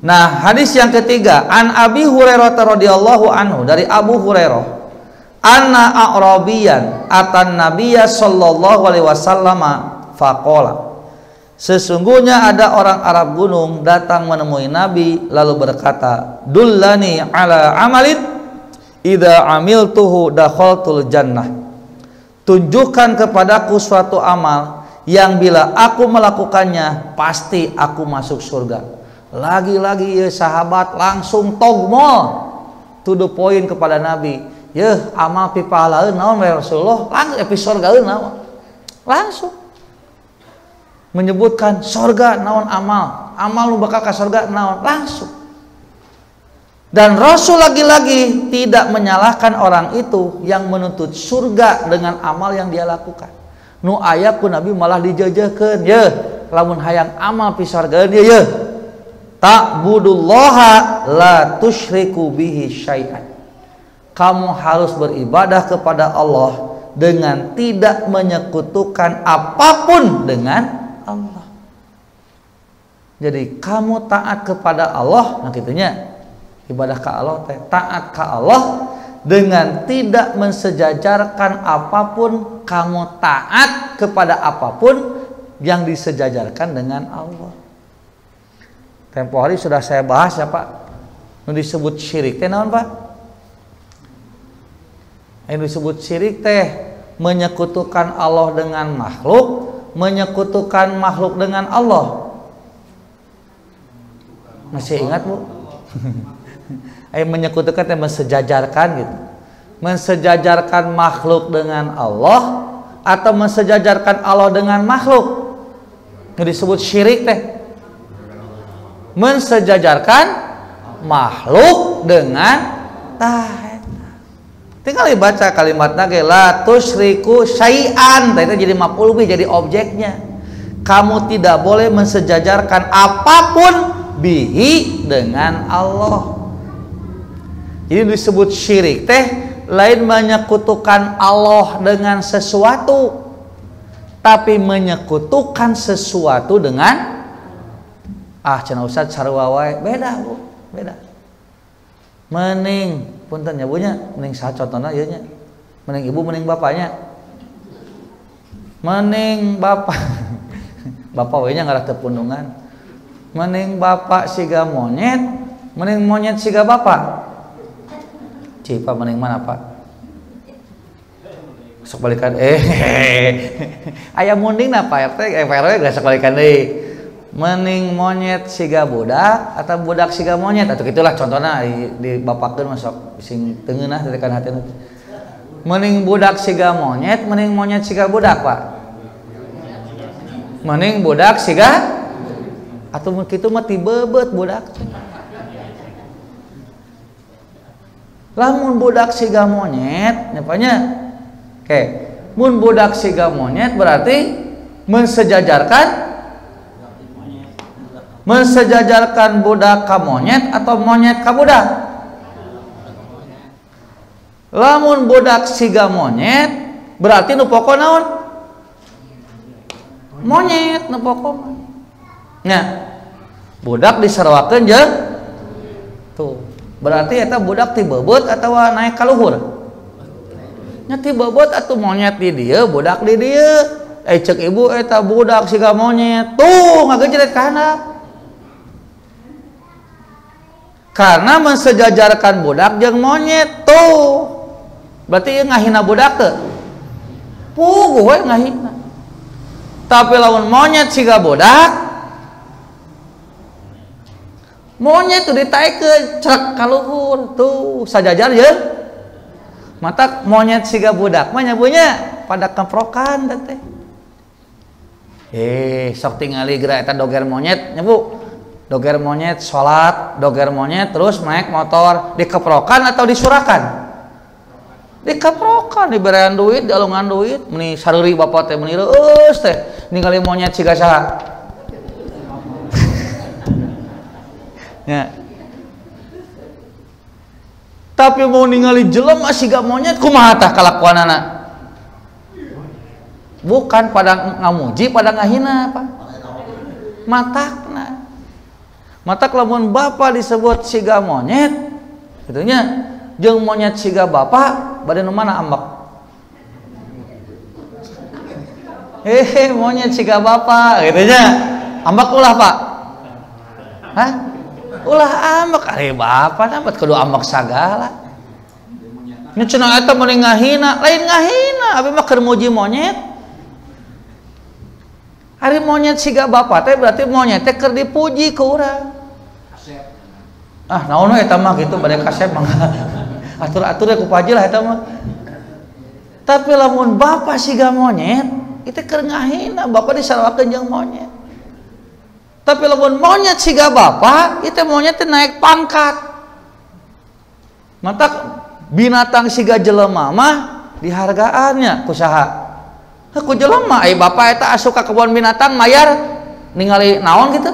Nah, hadis yang ketiga, an Abi Hurairah radhiyallahu anhu, dari Abu Hurairah, anna a'rabiyan atan nabiyya sallallahu alaihi wasallam faqala. Sesungguhnya ada orang Arab gunung datang menemui Nabi lalu berkata, "Dullani ala amalin idza amiltuhu dakhaltul jannah." Tunjukkan kepadaku suatu amal yang bila aku melakukannya pasti aku masuk surga. Lagi-lagi ya sahabat langsung togmol to the point kepada Nabi. Ya amal pipalaeun naon Rasulullah langsung episode surgaeun naon. Langsung menyebutkan surga naon amal nu bakal ka surga naon langsung. Dan Rasul lagi-lagi tidak menyalahkan orang itu yang menuntut surga dengan amal yang dia lakukan. Nu aya ku Nabi malah dijajakeun, ye lamun hayang amal pisargaeun ye ta'budullaha la tusyriku bihi syai'an. Kamu harus beribadah kepada Allah dengan tidak menyekutukan apapun dengan Allah. Jadi kamu taat kepada Allah, nah kitunya ibadah ke Allah teh taat ke Allah dengan tidak mensejajarkan apapun, kamu taat kepada apapun yang disejajarkan dengan Allah. Tempo hari sudah saya bahas ya Pak, yang disebut syirik teh naon Pak? Yang disebut syirik teh menyekutukan Allah dengan makhluk, menyekutukan makhluk dengan Allah. Masih ingat Bu? Menyekutukan teh mensejajarkan gitu. Mensejajarkan makhluk dengan Allah atau mensejajarkan Allah dengan makhluk. Yang disebut syirik teh mensejajarkan makhluk dengan tinggal dibaca kalimatnya ge la tusyriku syai'an, itu jadi maf'ul bih, jadi objeknya. Kamu tidak boleh mensejajarkan apapun bihi dengan Allah. Jadi disebut syirik teh lain menyekutukan Allah dengan sesuatu, tapi menyekutukan sesuatu dengan cenah Ustaz sarua wae, beda Bu, beda. Mending punten nya bunya, mending saha contohna ieu nya? Mending ibu, mending bapaknya. Mending bapak. Bapak we nya ngaran teu pundungan. Mending bapak siga monyet, mending monyet siga bapak. Cipa mending mana Pak? Sok balikan aya munding na Pak RT, RW geus sok balikan deui. mending monyet siga budak atau budak siga monyet atau gitulah contohnya di bapakeun masuk sing teungeunah tetekan hatena. Mending budak siga monyet, mending monyet siga budak, Pak. Mending budak siga atuh kitu mah ti bebeut budak. Lamun budak siga monyet, nyapanya? Oke, mun budak siga monyet berarti mensejajarkan budak ka monyet atau monyet ka budak. Lamun budak siga monyet berarti nu pokok naon? Monyet nu pokok. Nya, budak diserowakeun jeung tuh. Berarti eta budak ti beubeut atawa naik ka luhur? Nya ti beubeut atuh monyet di dieu, budak di dieu. Cek ibu eta budak siga monyet. Tuh ngagejret ka handap. Karena mensejajarkan budak jeung monyet tuh. Berarti ieu ngahina budak teu? Puguh we ngahina. Tapi lamun monyet siga budak, monyet tuh ditaikeun cerek ka luhur tuh sajajar jeung matak monyet siga budak mah nyabunya pada keprokan teh. Sok tingali geura eta doger monyet nyabu. Doger monyet salat, doger monyet terus naik motor dikeprokan atau disurakan? Dikeprokan, diberian duit, dialungan duit, meni sareuri bapak teh meni reueus teh ningali monyet siga saha. Ya. Tapi mau ningali jelema siga monyet kumaha tah kalakuanana? Bukan pada ngamuji, pada ngahina apa? Matakna. Matak lamun bapa disebut siga monyet, gitunya. Jeung monyet siga bapa, bade nu mana ambak? Monyet siga bapa, gitunya. Ambak ulah, Pak. Hah? Ulah ambak, ari bapa dapat kudu ambak sagala. Nya cenah eta mending ngahina, lain ngahina, abi mah keur muji monyet. Hari monyet siga bapa teh berarti monyet teh keur dipuji ku urang. Ah, naon we eta mah kitu bade kasep mah. Atur-atur ku paji lah eta mah. Tapi lamun bapa siga monyet, itu keur ngahina, bapa disarawakeun jeung monyet. Tapi lamun monyet siga bapa, itu monyet teh naik pangkat. Matak binatang siga jelema mah dihargaannya ku saha? Ku jelema ai bapa eta asup ka kebun binatang mayar ningali naon gitu.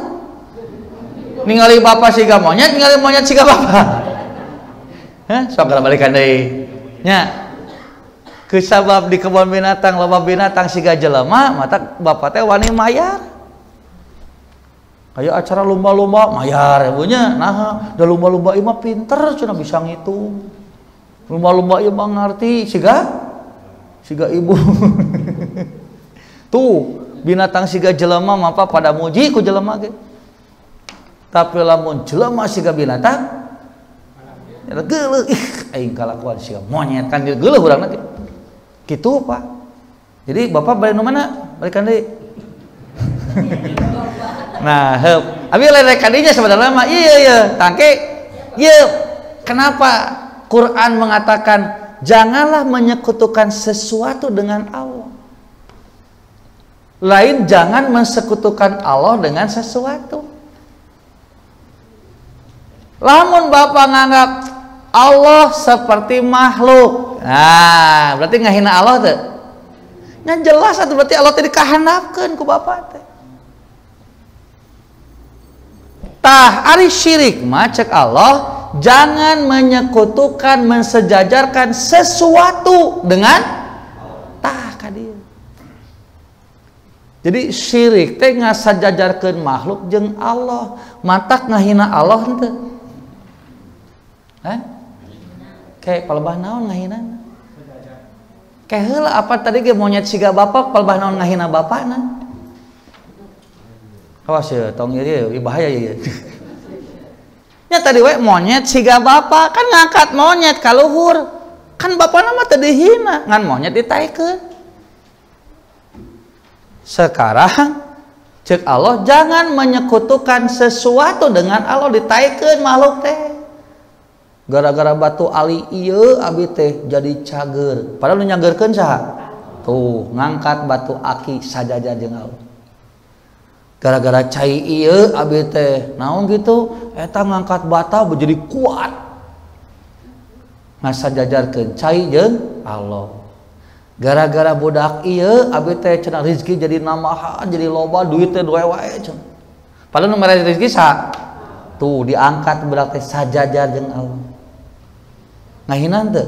Ningali bapa siga monyet, ningali monyet siga bapa. Sok balikan deui. Nya. Kusabab di kebun binatang loba binatang siga jelema, mata bapa teh wani mayar. Aya acara lomba-lomba mayar ibunya. Nah, da lomba-lomba ieu mah pinter cenah bisa ngitung. Lomba-lomba ieu mah ngarti siga ibu. Tuh binatang siga jelema mah pada muji ku jelema ge. Tapi lamun jelema siga binatang geuleuh aing kalakuan siga monyet kan geuleuh urang teh. Kitu Pak. Jadi Bapak balik nu mana? Balikan deui. Nah, heup. Abi lain rek kadinya sebenarnya mah iya tangke. Ieu kenapa Quran mengatakan janganlah menyekutukan sesuatu dengan Allah. Lain jangan mensekutukan Allah dengan sesuatu. Lamun Bapak nganggap Allah seperti makhluk, nah berarti ngahina Allah tuh. Nya jelas atuh berarti Allah teh dikahandapkeun ku Bapak teh. Tah ari syirik mah cek Allah jangan menyekutukan mensejajarkan sesuatu dengan tah ka dieu. Jadi syirik teh ngasajajarkeun makhluk jeung Allah, matak ngahina Allah henteu. Hah? Kayak palebah naon ngahinana? Kayak heula apa tadi ge monyet siga bapa palebah naon ngahina bapana? Awas ya, tong ieu bahaya ieu. Nya tadi we monyet siga bapa kan ngangkat monyet ka luhur. Kan bapana mah teu dihina, ngan monyet ditaikeun. Sekarang Cek Allah jangan menyekutukan sesuatu dengan Allah, ditaikeun makhluk teh. Gara-gara batu ali ieu abi teh jadi cager. Padahal nu nyagerkeun saha? Tuh, ngangkat batu aki sajaja jeung Allah. Gara-gara cai ieu abi teh naon gitu eta ngangkat bata jadi kuat. Ngasajajarkeun cai jeung Allah. Gara-gara budak ieu abi teh cenah rezeki jadi namahan jadi loba duit teh duwe wae cenah. Padahal nu mere rezeki saha? Tuh diangkat budak teh sajajar jeung Allah. Ngahinan teu?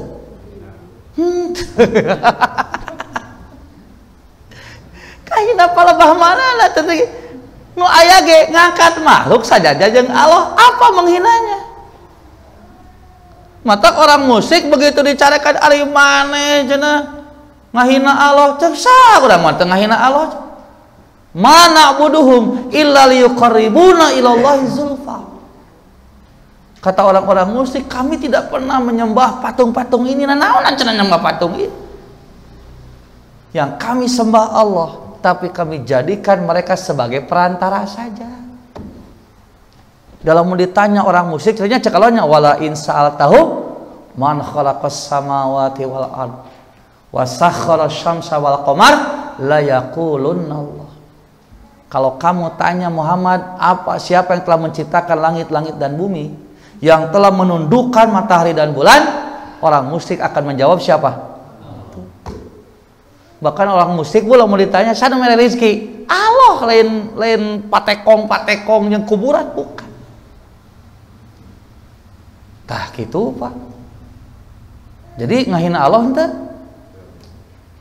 Kahina palebah manana teh nu aya ge ngangkat makhluk sajajar jeung Allah, apa menghinanya? Mata orang musik begitu dicarikan ari maneh cenah ngahina Allah, cek saha urang mah teu ngahina Allah. Mana buduhum illa liyuqarribuna ilallahi zulfa. Kata orang-orang musik, kami tidak pernah menyembah patung-patung ini. Nah, naon cenah nyembah patung ini? Yang kami sembah Allah, tapi kami jadikan mereka sebagai perantara saja. Dalam ditanya orang musik, ternyata cek Allahnya wala in sa'altahu man khalaqas samawati wal ard wa sakhkhara syamsa wal qamar la yaqulunna Allah. Kalau kamu tanya Muhammad, siapa yang telah menciptakan langit-langit dan bumi, yang telah menundukkan matahari dan bulan, orang musyrik akan menjawab siapa? Bahkan orang musyrik pula mau ditanya sana mere rezeki, Allah lain patekong yang kuburan bukan. Tah gitu Pak. Jadi ngahina Allah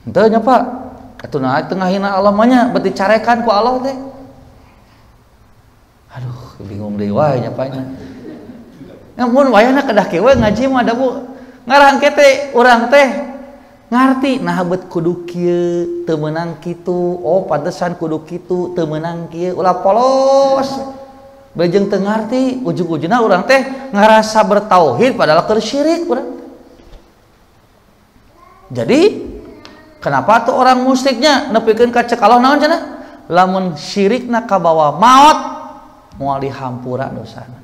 henteu nya Pak. Atuh teu ngahina Allah mah nya beuti carekan ku Allah teh. Aduh, bingung deui wae nya Pak nya. Namun wayahna kedah kewe ngaji mah da Bu ngarang teh urang teh ngarti nah bet kudu kieu teu meunang kitu, oh pantesan kudu kitu teu meunang kieu, ulah polos bejeng teu ngarti, ujug-ujugna urang teh ngarasa bertauhid padahal keur syirik urang. Jadi kenapa tuh orang musyriknya nepikeun ka cek Allah naon cenah? Lamun syirikna kabawa maut moal dihampura dosana.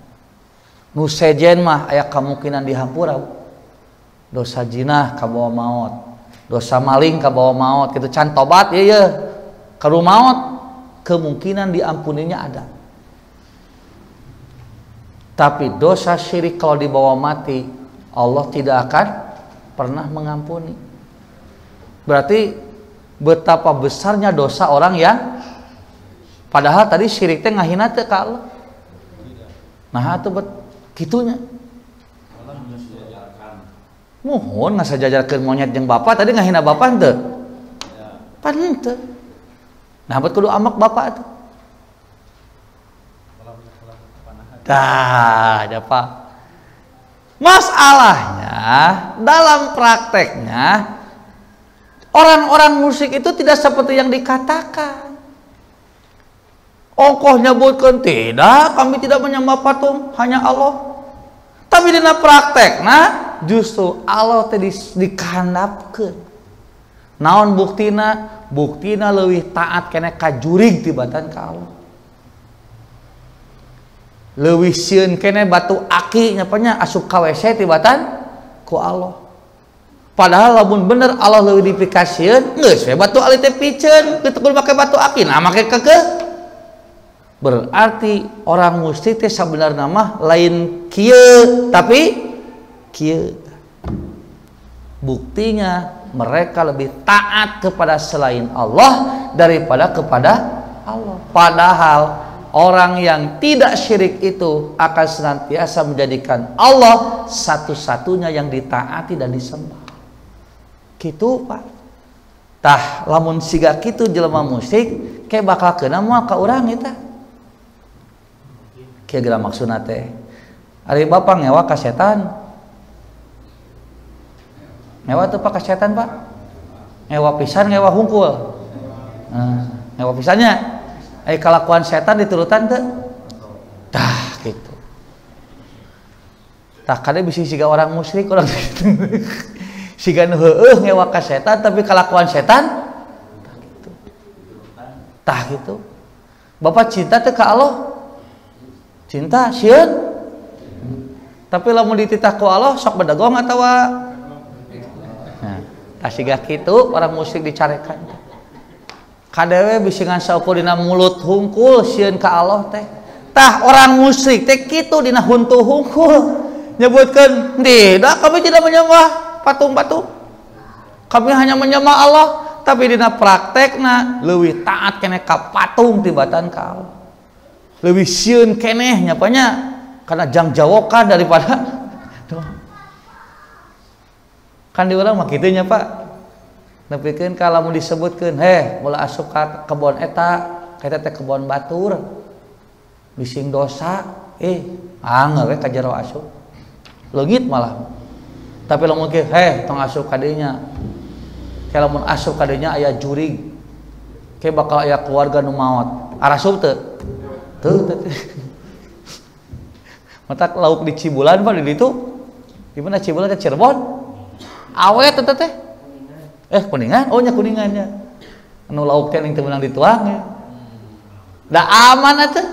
Nu sejen mah aya kemungkinan dihampura. Dosa jinah kabawa maut, dosa maling kabawa maut, kitu can tobat ieu karu maut kemungkinan diampuninya ada. Tapi dosa syirik kalau dibawa mati Allah tidak akan pernah mengampuni. Berarti betapa besarnya dosa orang yang padahal tadi syirik teh ngahina teh ka Allah. Nah atuh kitunya mohon ngasajajarkeun monyet jeung bapak tadi ngahina bapak henteu pan henteu nah bet kudu amak bapak tuh dah ada Pak. Masalahnya dalam prakteknya orang-orang musik itu tidak seperti yang dikatakan. Ongkoh nyebutkan tidak, kami tidak menyembah patung, hanya Allah. Tapi dina praktekna justru Allah teh dikahandapkeun. Naon buktina? Buktina leuwih taat keneh ka jurig tibatan ka Allah. Leuwih sieun keneh batu aki nyapanya asup ka WC tibatan ku Allah. Padahal lamun bener Allah leuwih dipikasieun, geus we batu ali teh piceun, teu kudu make batu aki, nah make kekeh. Berarti orang musyrik teh sabenerna mah lain kieu tapi kieu. Buktinya mereka lebih taat kepada selain Allah daripada kepada Allah. Padahal orang yang tidak syirik itu akan senantiasa menjadikan Allah satu-satunya yang ditaati dan disembah. Kitu Pak. Tah lamun siga kitu jelema musyrik ke bakal keuna moal ka urang eta. Kira-kira maksudna teh ari bapak ngewa ka setan. Ngewa teu Pak ka setan Pak? Ngewa pisan ngewa hungkul. Ngewa pisannya kalakuan setan diturutan teu? Tah gitu. Tah kade bisi siga orang musyrik orang gitu. Siga heueuh ngewa ka setan tapi kalakuan setan tah gitu. Bapak cinta teh ka Allah? Cinta sieun. Tapi lamun dititah ku Allah sok bedegong atawa nah, tasiga kitu orang musyrik dicarekan. Kadewe bisingan saukur dina mulut hungkul sieun ka Allah teh. Tah orang musyrik teh kitu dina huntu hungkul. Nyebutkeun, "Tidak, kami tidak menyembah patung-patung. Kami hanya menyembah Allah." Tapi dina praktekna leuwih taat keneh ka patung tibatan ka Allah. Leuwih sieun keneh nyapanya karena jang jawokan daripada kan di urang mah kitu nya Pak. Nepikeun ka lamun disebutkeun, "Ulah asup ka kebon eta, eta teh kebon batur. Bising dosa." Angel we ka jero asup. Leungit malah. Tapi lamun ke, tong asup ka dieu nya. Ke lamun asup ka dieu nya aya jurig. Ke bakal aya keluarga nu maot. Arasup teu? Teu. Mata lauk di Cibulan Pak di ditu. Di mana Cibulan teh Cirebon? Awet teh teh. Kuningan. Oh nya Kuningan nya. Anu lauk teh ning teu meunang dituang ya. Da aman atuh.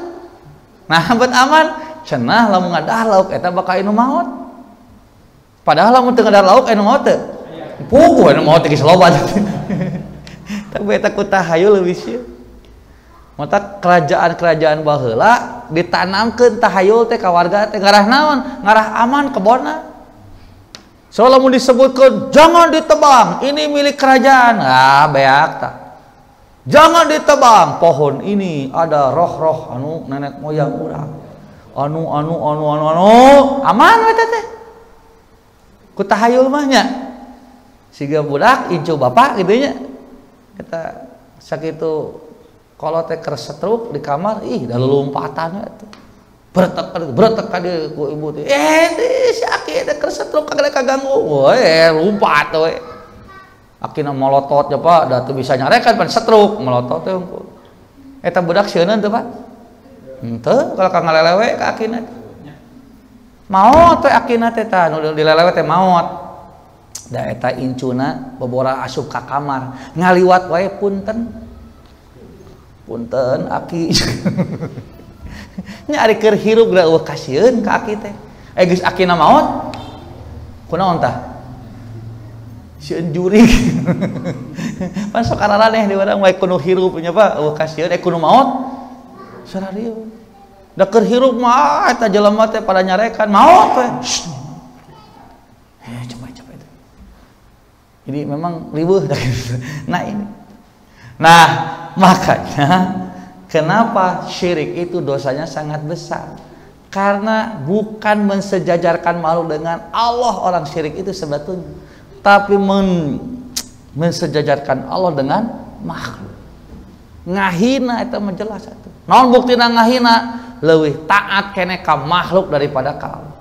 Nah, bet aman. Cenah lamun ngadah lauk eta bakal anu maot. Padahal lamun teu ngadah lauk anu maot teu. Puguh anu maot geus loba. Tapi eta ku tahayul leuwih sieun. Mata kerajaan-kerajaan baheula ditanamkeun tahayul teh ka warga teh ngarah naon? Ngarah aman kebonna. So lamun disebutkeun jangan ditebang, ini milik kerajaan. Beak tah. Jangan ditebang, pohon ini ada roh-roh anu nenek moyang urang. Anu aman we teh. Ku tahayul mah nya. Siga budak incu bapak kitu nya. Eta sakitu kalau teh kersetruk di kamar, dah lompatan atuh. Bretek ka dieu ku ibu teh. Si aki teh kersetruk kagak kaganggu. Lompat we. Akina molotot ya Pak, da teu bisa nyarekan pan setruk molotot teh hungkul. Eta budak sieuneuh teu Pak? Henteu, kalau ka ngalelewe ka akina teh. Maot we akina teh tah nu dilelewe teh maot. Da eta incuna bobora asup ka kamar, ngaliwat wae punten aki nya ari keur hirup da eueuh kasieun ka aki teh geus akina maot kunaon tah sieun jurig pan sok araraneh di urang wae kudu hirup nya Pak eueuh kasieun kudu maot sararieu da keur hirup mah eta jelema teh pada nyarekan maot we coba itu jadi memang riweuh nah makanya kenapa syirik itu dosanya sangat besar? Karena bukan mensejajarkan makhluk dengan Allah orang syirik itu sebetulnya, tapi mensejajarkan Allah dengan makhluk. Ngahina itu menjelas itu. Naon buktina ngahina? Leuwih taat keneh ka makhluk daripada ka Allah.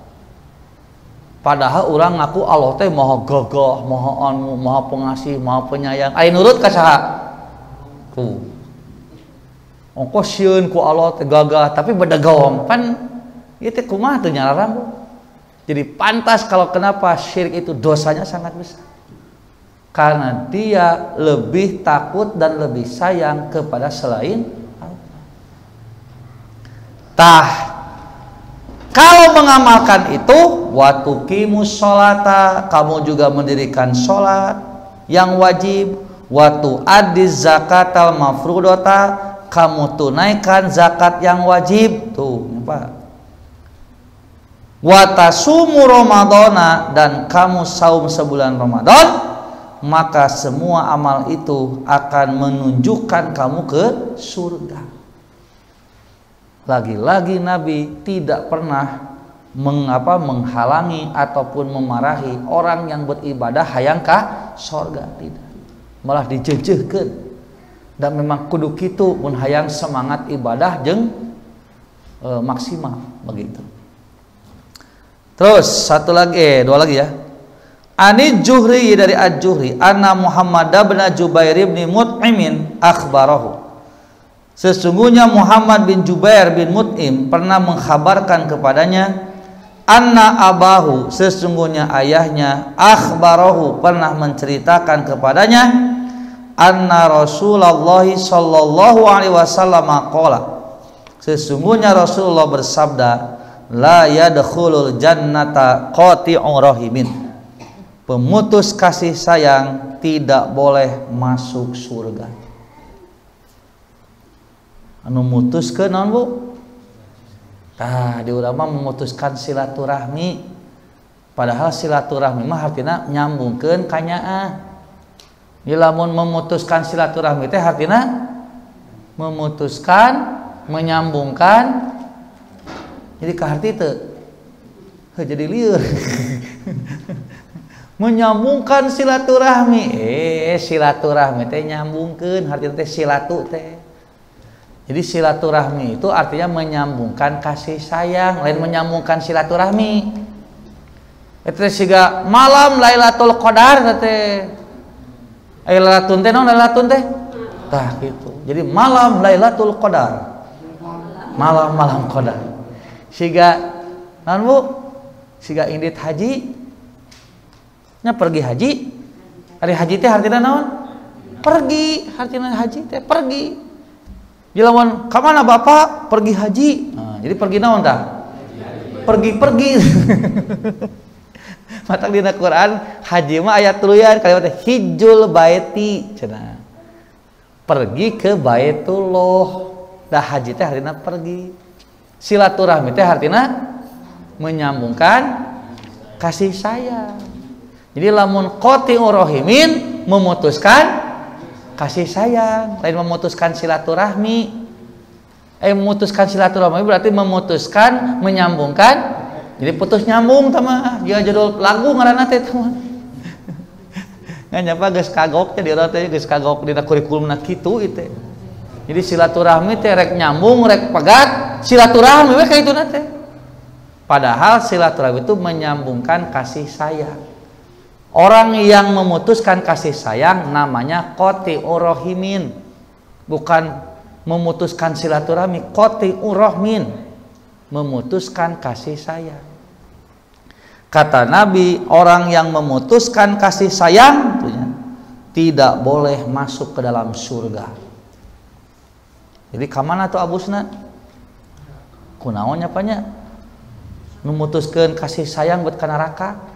Padahal orang ngaku Allah teh maha gagah, maha anu, maha pengasih, maha penyayang. Ai nurut ka saha? Ongkos sieun ku Allah teh gagah tapi bedegong pan ieu teh kumaha teu nyalarang. Jadi pantas kalau kenapa syirik itu dosanya sangat besar. Karena dia lebih takut dan lebih sayang kepada selain Allah. Kalau mengamalkan itu watuqimus sholata, kamu juga mendirikan sholat yang wajib, watu addiz zakatal mafrudota, kamu tunaikan zakat yang wajib tuh Pak. Watasumu ramadhana, dan kamu saum sebulan Ramadan, maka semua amal itu akan menunjukkan kamu ke surga. Lagi-lagi Nabi tidak pernah menghalangi ataupun memarahi orang yang beribadah hayang ka surga, tidak. Malah dijejehkeun. Dan memang kudu kitu mun hayang semangat ibadah jeung maksimal begitu. Terus dua lagi ya. Ani Juhri, dari Ad-Juhri, anna Muhammad bin Jubair bin Mut'im akhbarahu. Sesungguhnya Muhammad bin Jubair bin Mut'im pernah mengkhabarkan kepadanya, anna abahu, sesungguhnya ayahnya, akhbarahu, pernah menceritakan kepadanya, anna Rasulullah sallallahu alaihi wasallam qala, Sesungguhnya Rasulullah bersabda, la yadkhulul jannata qati'ur rahimin. Pemutus kasih sayang tidak boleh masuk surga. Anu mutuskeun naon Bu? Tah di urang mah memutuskan silaturahmi. Padahal silaturahmi mah artina nyambungkeun ka nyaah. Ieu lamun memutuskan silaturahmi teh artina memutuskan, menyambungkan. Jadi ka harti teu? Jadi lieur. Menyambungkan silaturahmi. Silaturahmi teh nyambungkeun, artina teh silatu teh. Jadi silaturahmi itu artinya menyambungkan kasih sayang, lain menyambungkan silaturahmi. Itu siga malam Lailatul Qadar teh. Lailatun teh naon Lailatun teh? Tah gitu. Jadi malam Lailatul Qadar. Malam Qadar. Siga naon Bu? Siga indit haji. Nya pergi haji. Ari haji teh artina naon? Pergi, artina haji teh pergi. Jilawan ka mana Bapak? Pergi haji. Nah, jadi pergi naon tah? Pergi-pergi. Matak dina Quran haji mah ayat tuluyan kalimat hijjul baiti cenah. Pergi ke Baitullah. Da haji teh artina pergi. Silaturahmi teh artina menyambungkan kasih sayang. Jadi lamun qati'ur rahimin memutuskan kasih sayang, lain memutuskan silaturahmi. Memutuskan silaturahmi berarti memutuskan menyambungkan. Jadi putus nyambung tama. Dia judul lagu ngaranna teh tama. Nganya apa geus kagok teh di urang teh geus kagok dina kurikulumna kitu ieu. Jadi silaturahmi teh rek nyambung, rek pegat, silaturahmi we kaituna teh. Padahal silaturahmi itu menyambungkan kasih sayang. Orang yang memutuskan kasih sayang namanya qati'ur rahimin. Bukan memutuskan silaturahmi, qati'ur rahmin. Memutuskan kasih sayang. Kata Nabi, orang yang memutuskan kasih sayang tidak boleh masuk ke dalam surga. Jadi kamana tuh abusna? Kunaonnya apanya? Memutuskan kasih sayang buat ka neraka.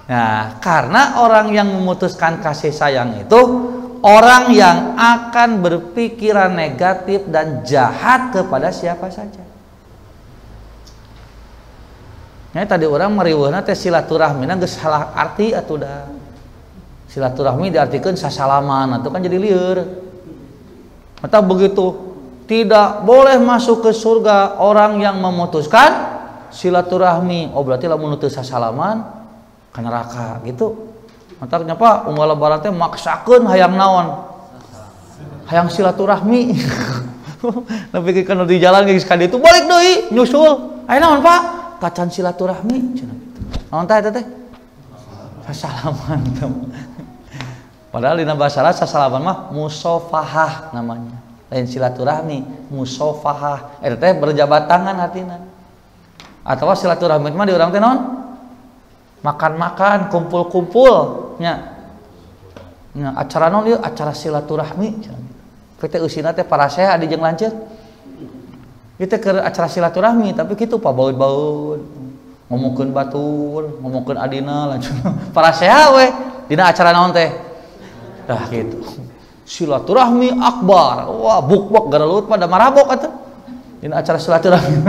Nah, karena orang yang memutuskan kasih sayang itu orang yang akan berpikiran negatif dan jahat kepada siapa saja. Nah, tadi orang meriweuhna teh silaturahmina geus salah arti atuh da. Silaturahmi diartikeun sasalaman atuh kan jadi lieur. Mata begitu tidak boleh masuk ke surga orang yang memutuskan silaturahmi. Oh berarti lamun teu sasalaman ka neraka gitu. Mantaknya Pak unggal lebaran teh maksakeun hayang naon? Hayang silaturahmi. Nepi kana di jalan geus ka ditu balik deui nyusul. Aya naon Pak? Kacan silaturahmi cenah kitu. Naon teh eta teh? Sasalaman. Padahal dina basa Arab sasalaman mah musafahah namanya. Lain silaturahmi, musafahah. Eta teh berjabat tangan hatina. Atau silaturahmi mah di urang teh naon? Makan-makan, kumpul-kumpul nya. Nya acara naon ieu? Acara silaturahmi. Kita usina teh paraseha di jeung lanceuk. Kita ke acara silaturahmi tapi kitu pabaud-baud. Ngomongkeun batur, ngomongkeun adina lanceuk. Paraseha we dina acara naon teh? Dah gitu. Silaturahmi akbar. Wah, buk-buk garaleut pada marabok atuh. Dina acara silaturahmi.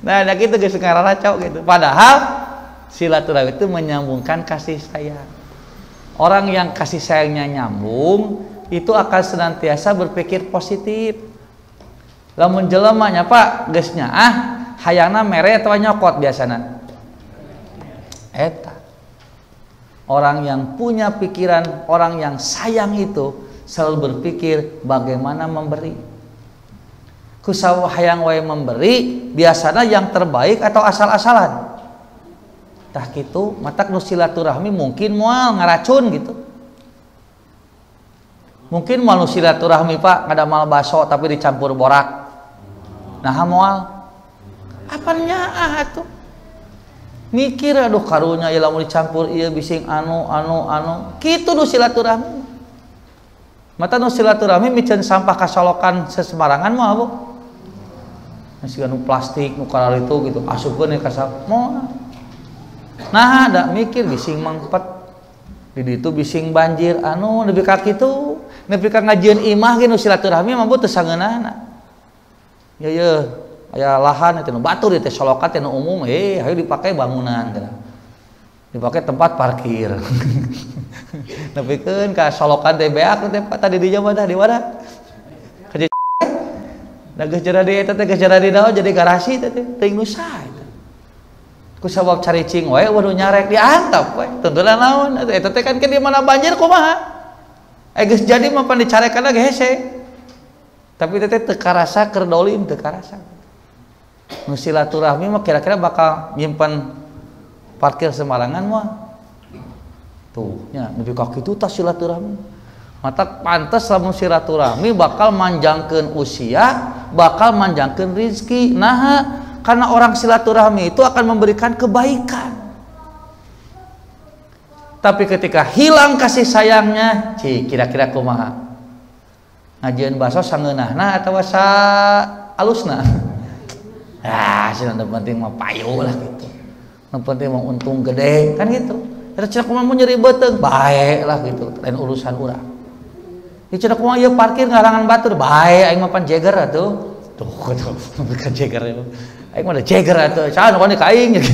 Nah kitu geus ngararaco gitu. Padahal silaturahmi itu menyambungkan kasih sayang. Orang yang kasih sayangnya nyambung itu akan senantiasa berpikir positif. Lamun jelema nya Pak geus nyaah hayangna mere atawa nyokot biasana. Eta. Orang yang punya pikiran, orang yang sayang itu selalu berpikir bagaimana memberi. Kusaha hayang wae memberi biasana yang terbaik atau asal-asalan. Tah kitu matak nu silaturahmi mungkin moal ngaracun gitu. Mungkin moal nu silaturahmi Pak ngadamal baso tapi dicampur borak. Nah moal apanya atuh? Mikir aduh karunya ieu lamun dicampur ieu bising anu kitu nu silaturahmi. Mata nu silaturahmi micen sampah kasolokan sesemarangan mah bu. Masih nu plastik nu karar itu gitu asupkeun ka moal. Nah ada mikir bising mangpet di ditu bising banjir anu nepi ka kitu nepi ka ngajieun imah ge nu silaturahmi mah teu sangeunana. Ya aya lahan itu nu batur teh solokan teh nu umum hayu dipake bangunan teh. Dipake tempat parkir. Nepikeun ka solokan teh beak teh tadi di Jawa dah di mana? Ka da geus jadi eta teh geus jadi naon jadi garasi teh teuing nu saha eta. Ku sabab caricing wae waduh nyarek diantap we. Tuntunan naon eta teh kan di mana banjir kumaha? Geus jadi mah pan dicarekanna ge hese. Tapi teh teu karasa keur dolim teu karasa. Nu silaturahmi mah kira-kira bakal nyimpen parkir sembarangan mah. Tuh nya nepi ka kitu tah silaturahmi. Mata pantes lamun silaturahmi bakal manjangkeun usia, bakal manjangkeun rezeki. Nah, karena orang silaturahmi itu akan memberikan kebaikan. Tapi ketika hilang kasih sayangnya, kira-kira kumaha? Ngajieun baso sangeunahna atawa sa alusna? Cenah penting mah payu lah gitu. Yang penting mah untung gede kan gitu. Ada cenah kumaha nyeri beuteung bae lah gitu. Lain urusan urang. Ieu cenah kumaha ieu parkir ngarangan batur bae aing mah pan jeger atuh. Tuh bukan jeger. Aing mah da jeger atuh. Saha nu ka aing gitu.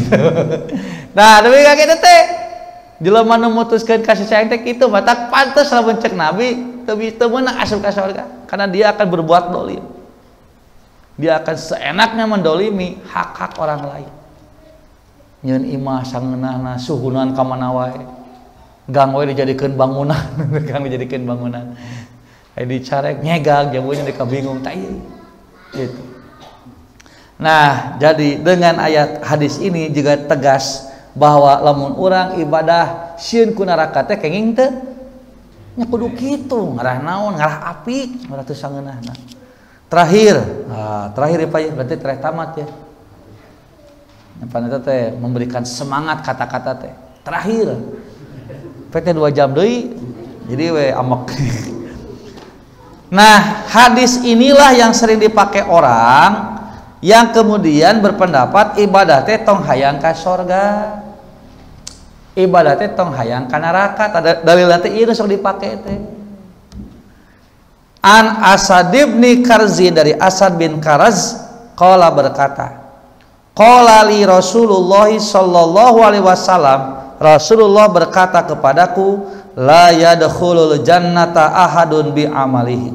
Nah, tapi ka kitu teh. Jelema nu mutuskeun kasih sayang teh kitu mah tak pantes lamun cek Nabi teu meunang asup ka surga karena dia akan berbuat dolim. Dia akan seenaknya mendolimi hak-hak orang lain. Nyeun imah sangeunahna suhunan ka mana wae. Gang wae dijadikeun bangunan, gang dijadikeun bangunan. Aya dicarek nyegang jamunya dika bingung tah ieu. Gitu. Nah, jadi dengan ayat hadis ini juga tegas bahwa lamun urang ibadah sieun ku neraka teh kenging teu nya kudu kitu, ngarah naon, ngarah apik, ngarah teu sangeunahna. Terakhir ya Pak, berarti terakhir tamat ya. Yang teh memberikan semangat kata-kata teh. Terakhir. PT 2 jam deui. Jadi we amok. Nah, hadis inilah yang sering dipakai orang yang kemudian berpendapat ibadah teh tong hayang ka sorga. Ibadah teh tong hayang ka neraka. Dalil teh ieu sok dipake teh. An Asad bin Karzi dari Asad bin Karaz qala berkata qala li Rasulullah sallallahu alaihi wasallam Rasulullah berkata kepadaku la yadkhulul jannata ahadun bi amalihi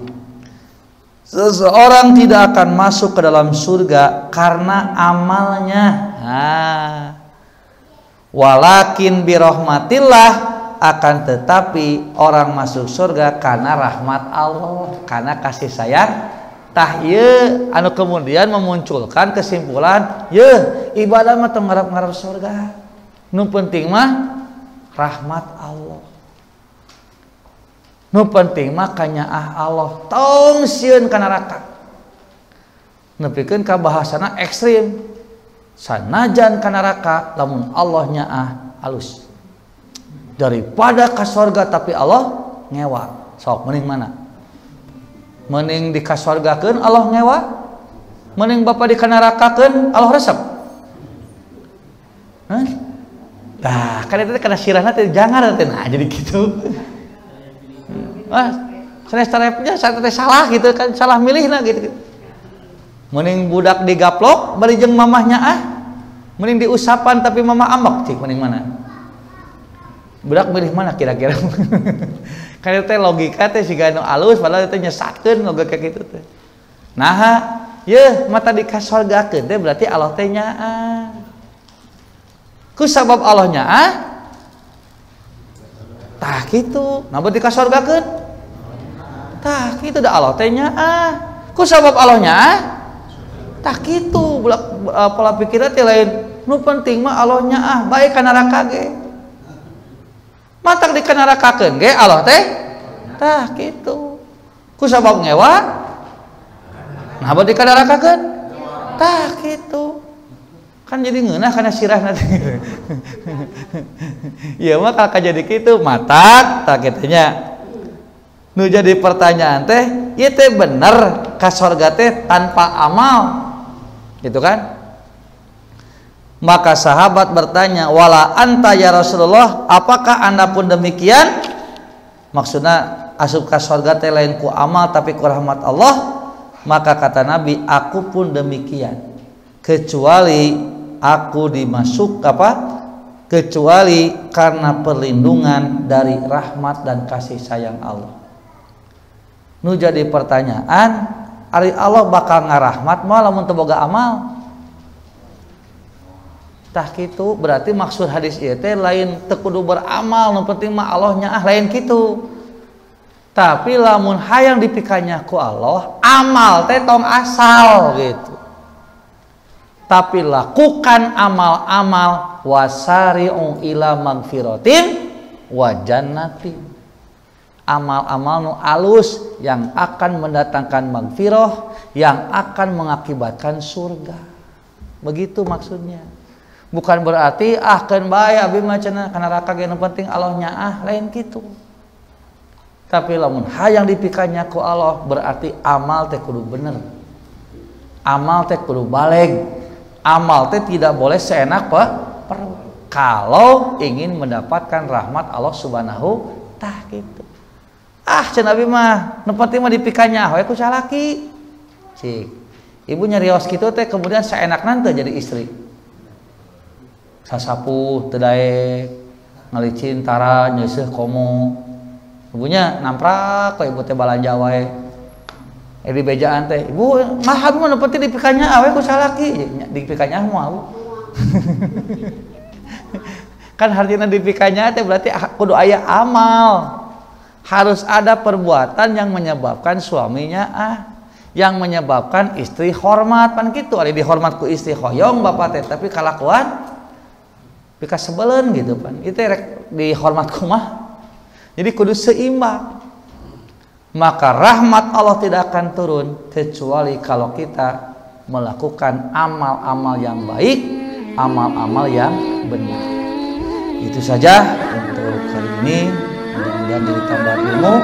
seseorang tidak akan masuk ke dalam surga karena amalnya walakin bi rahmatillah akan tetapi orang masuk surga karena rahmat Allah, karena kasih sayang. Tah ieu anu kemudian memunculkan kesimpulan, ibadah mah teu ngarep-ngarep surga. Nu penting mah rahmat Allah. Nu penting mah kanyaah Allah. Tong sieun ka neraka. Nepikeun ka bahasana ekstrim. Sanajan ka neraka lamun Allah nyaah alus. Daripada ka surga tapi Allah ngewa. Sok mending mana? Mending di ka surgakeun Allah ngewa? Mending bapa di ka nerakakeun Allah resep? Nah, kan itu kana sirahna teh jangan teh nah jadi gitu. Sanes tarepnya teh salah gitu kan, salah milihna gitu. Mending budak digaplok bari jeung mamahnya mending diusapan tapi mama ambek cik mending mana? Budak milih mana kira-kira? Karena teh logika teh siga anu alus padahal teh nyesatkeun logika kitu teh. Nah, mata di ka surgakeun teh berarti Allah teh nyaah. Ku sabab Allah nyaah tah kitu, namun di ka surgakeun tah kitu da Allah teh nyaah. Ku sabab Allah nyaah tah kitu pola pikirna teh lain. Nu penting mah Allah nyaah bae ka neraka ge. Matak di nerakakeun ge Allah teh tah kitu. Ku sabab ngewa nah bade di nerakakeun tah kitu. Kan jadi ngeunah kana sirahna teh. Ieu mah kalau jadi kitu matak tah kitu nya. Nu jadi pertanyaan teh, ieu teh bener ka surga teh tanpa amal. Gitu kan? Maka sahabat bertanya, "Wala anta ya Rasulullah, apakah Anda pun demikian?" Maksudnya asup ka surga teh lain ku amal tapi ku rahmat Allah. Maka kata Nabi, "Aku pun demikian. Kecuali aku dimasuk kecuali karena perlindungan dari rahmat dan kasih sayang Allah." Nu jadi pertanyaan, ari Allah bakal ngarahmat mah lamun teu boga amal. Tah kitu berarti maksud hadis ieu teh lain teu kudu beramal, nu penting mah Allah nyaah lain kitu. Tapi lamun hayang dipikanya ku Allah, amal teh tong asal gitu. Tapi lakukan amal-amal wasari'u ila magfiratin wa jannatin. Amal-amal nu alus yang akan mendatangkan magfirah, yang akan mengakibatkan surga. Begitu maksudnya. Bukan berarti keun bae abi mah cenah kana neraka ge nu penting Allah nyaah, lain kitu. Tapi lamun hayang dipikanya ku Allah berarti amal teh kudu bener. Amal teh kudu baleg. Amal teh tidak boleh seenak perut. Kalau ingin mendapatkan rahmat Allah Subhanahu tah gitu. Cenah abi mah nu penting mah dipikanya we ku salaki. Cik. Ibu nyarios kitu teh kemudian saenakna teh jadi istri. Sasapu teu daek, ngalicin tara nyeuseuh komo. Ibunya namprak we ibu teh balanja wae. Di bejaan teh, "Ibu, mah abi mah nu penting dipikanya we ku salaki." Dipikanya moal. Kan artinya dipikanya teh berarti kudu aya amal. Harus ada perbuatan yang menyebabkan suaminya yang menyebabkan istri hormat. Pan kitu ari dihormat ku istri hoyong bapak teh tapi kalakuan pika sebelen gitu pan. Itu rek dihormat kumaha. Jadi kudu seimbang. Maka rahmat Allah tidak akan turun kecuali kalau kita melakukan amal-amal yang baik, amal-amal yang benar. Itu saja untuk kali ini. Mudah-mudahan jadi tambah ilmu.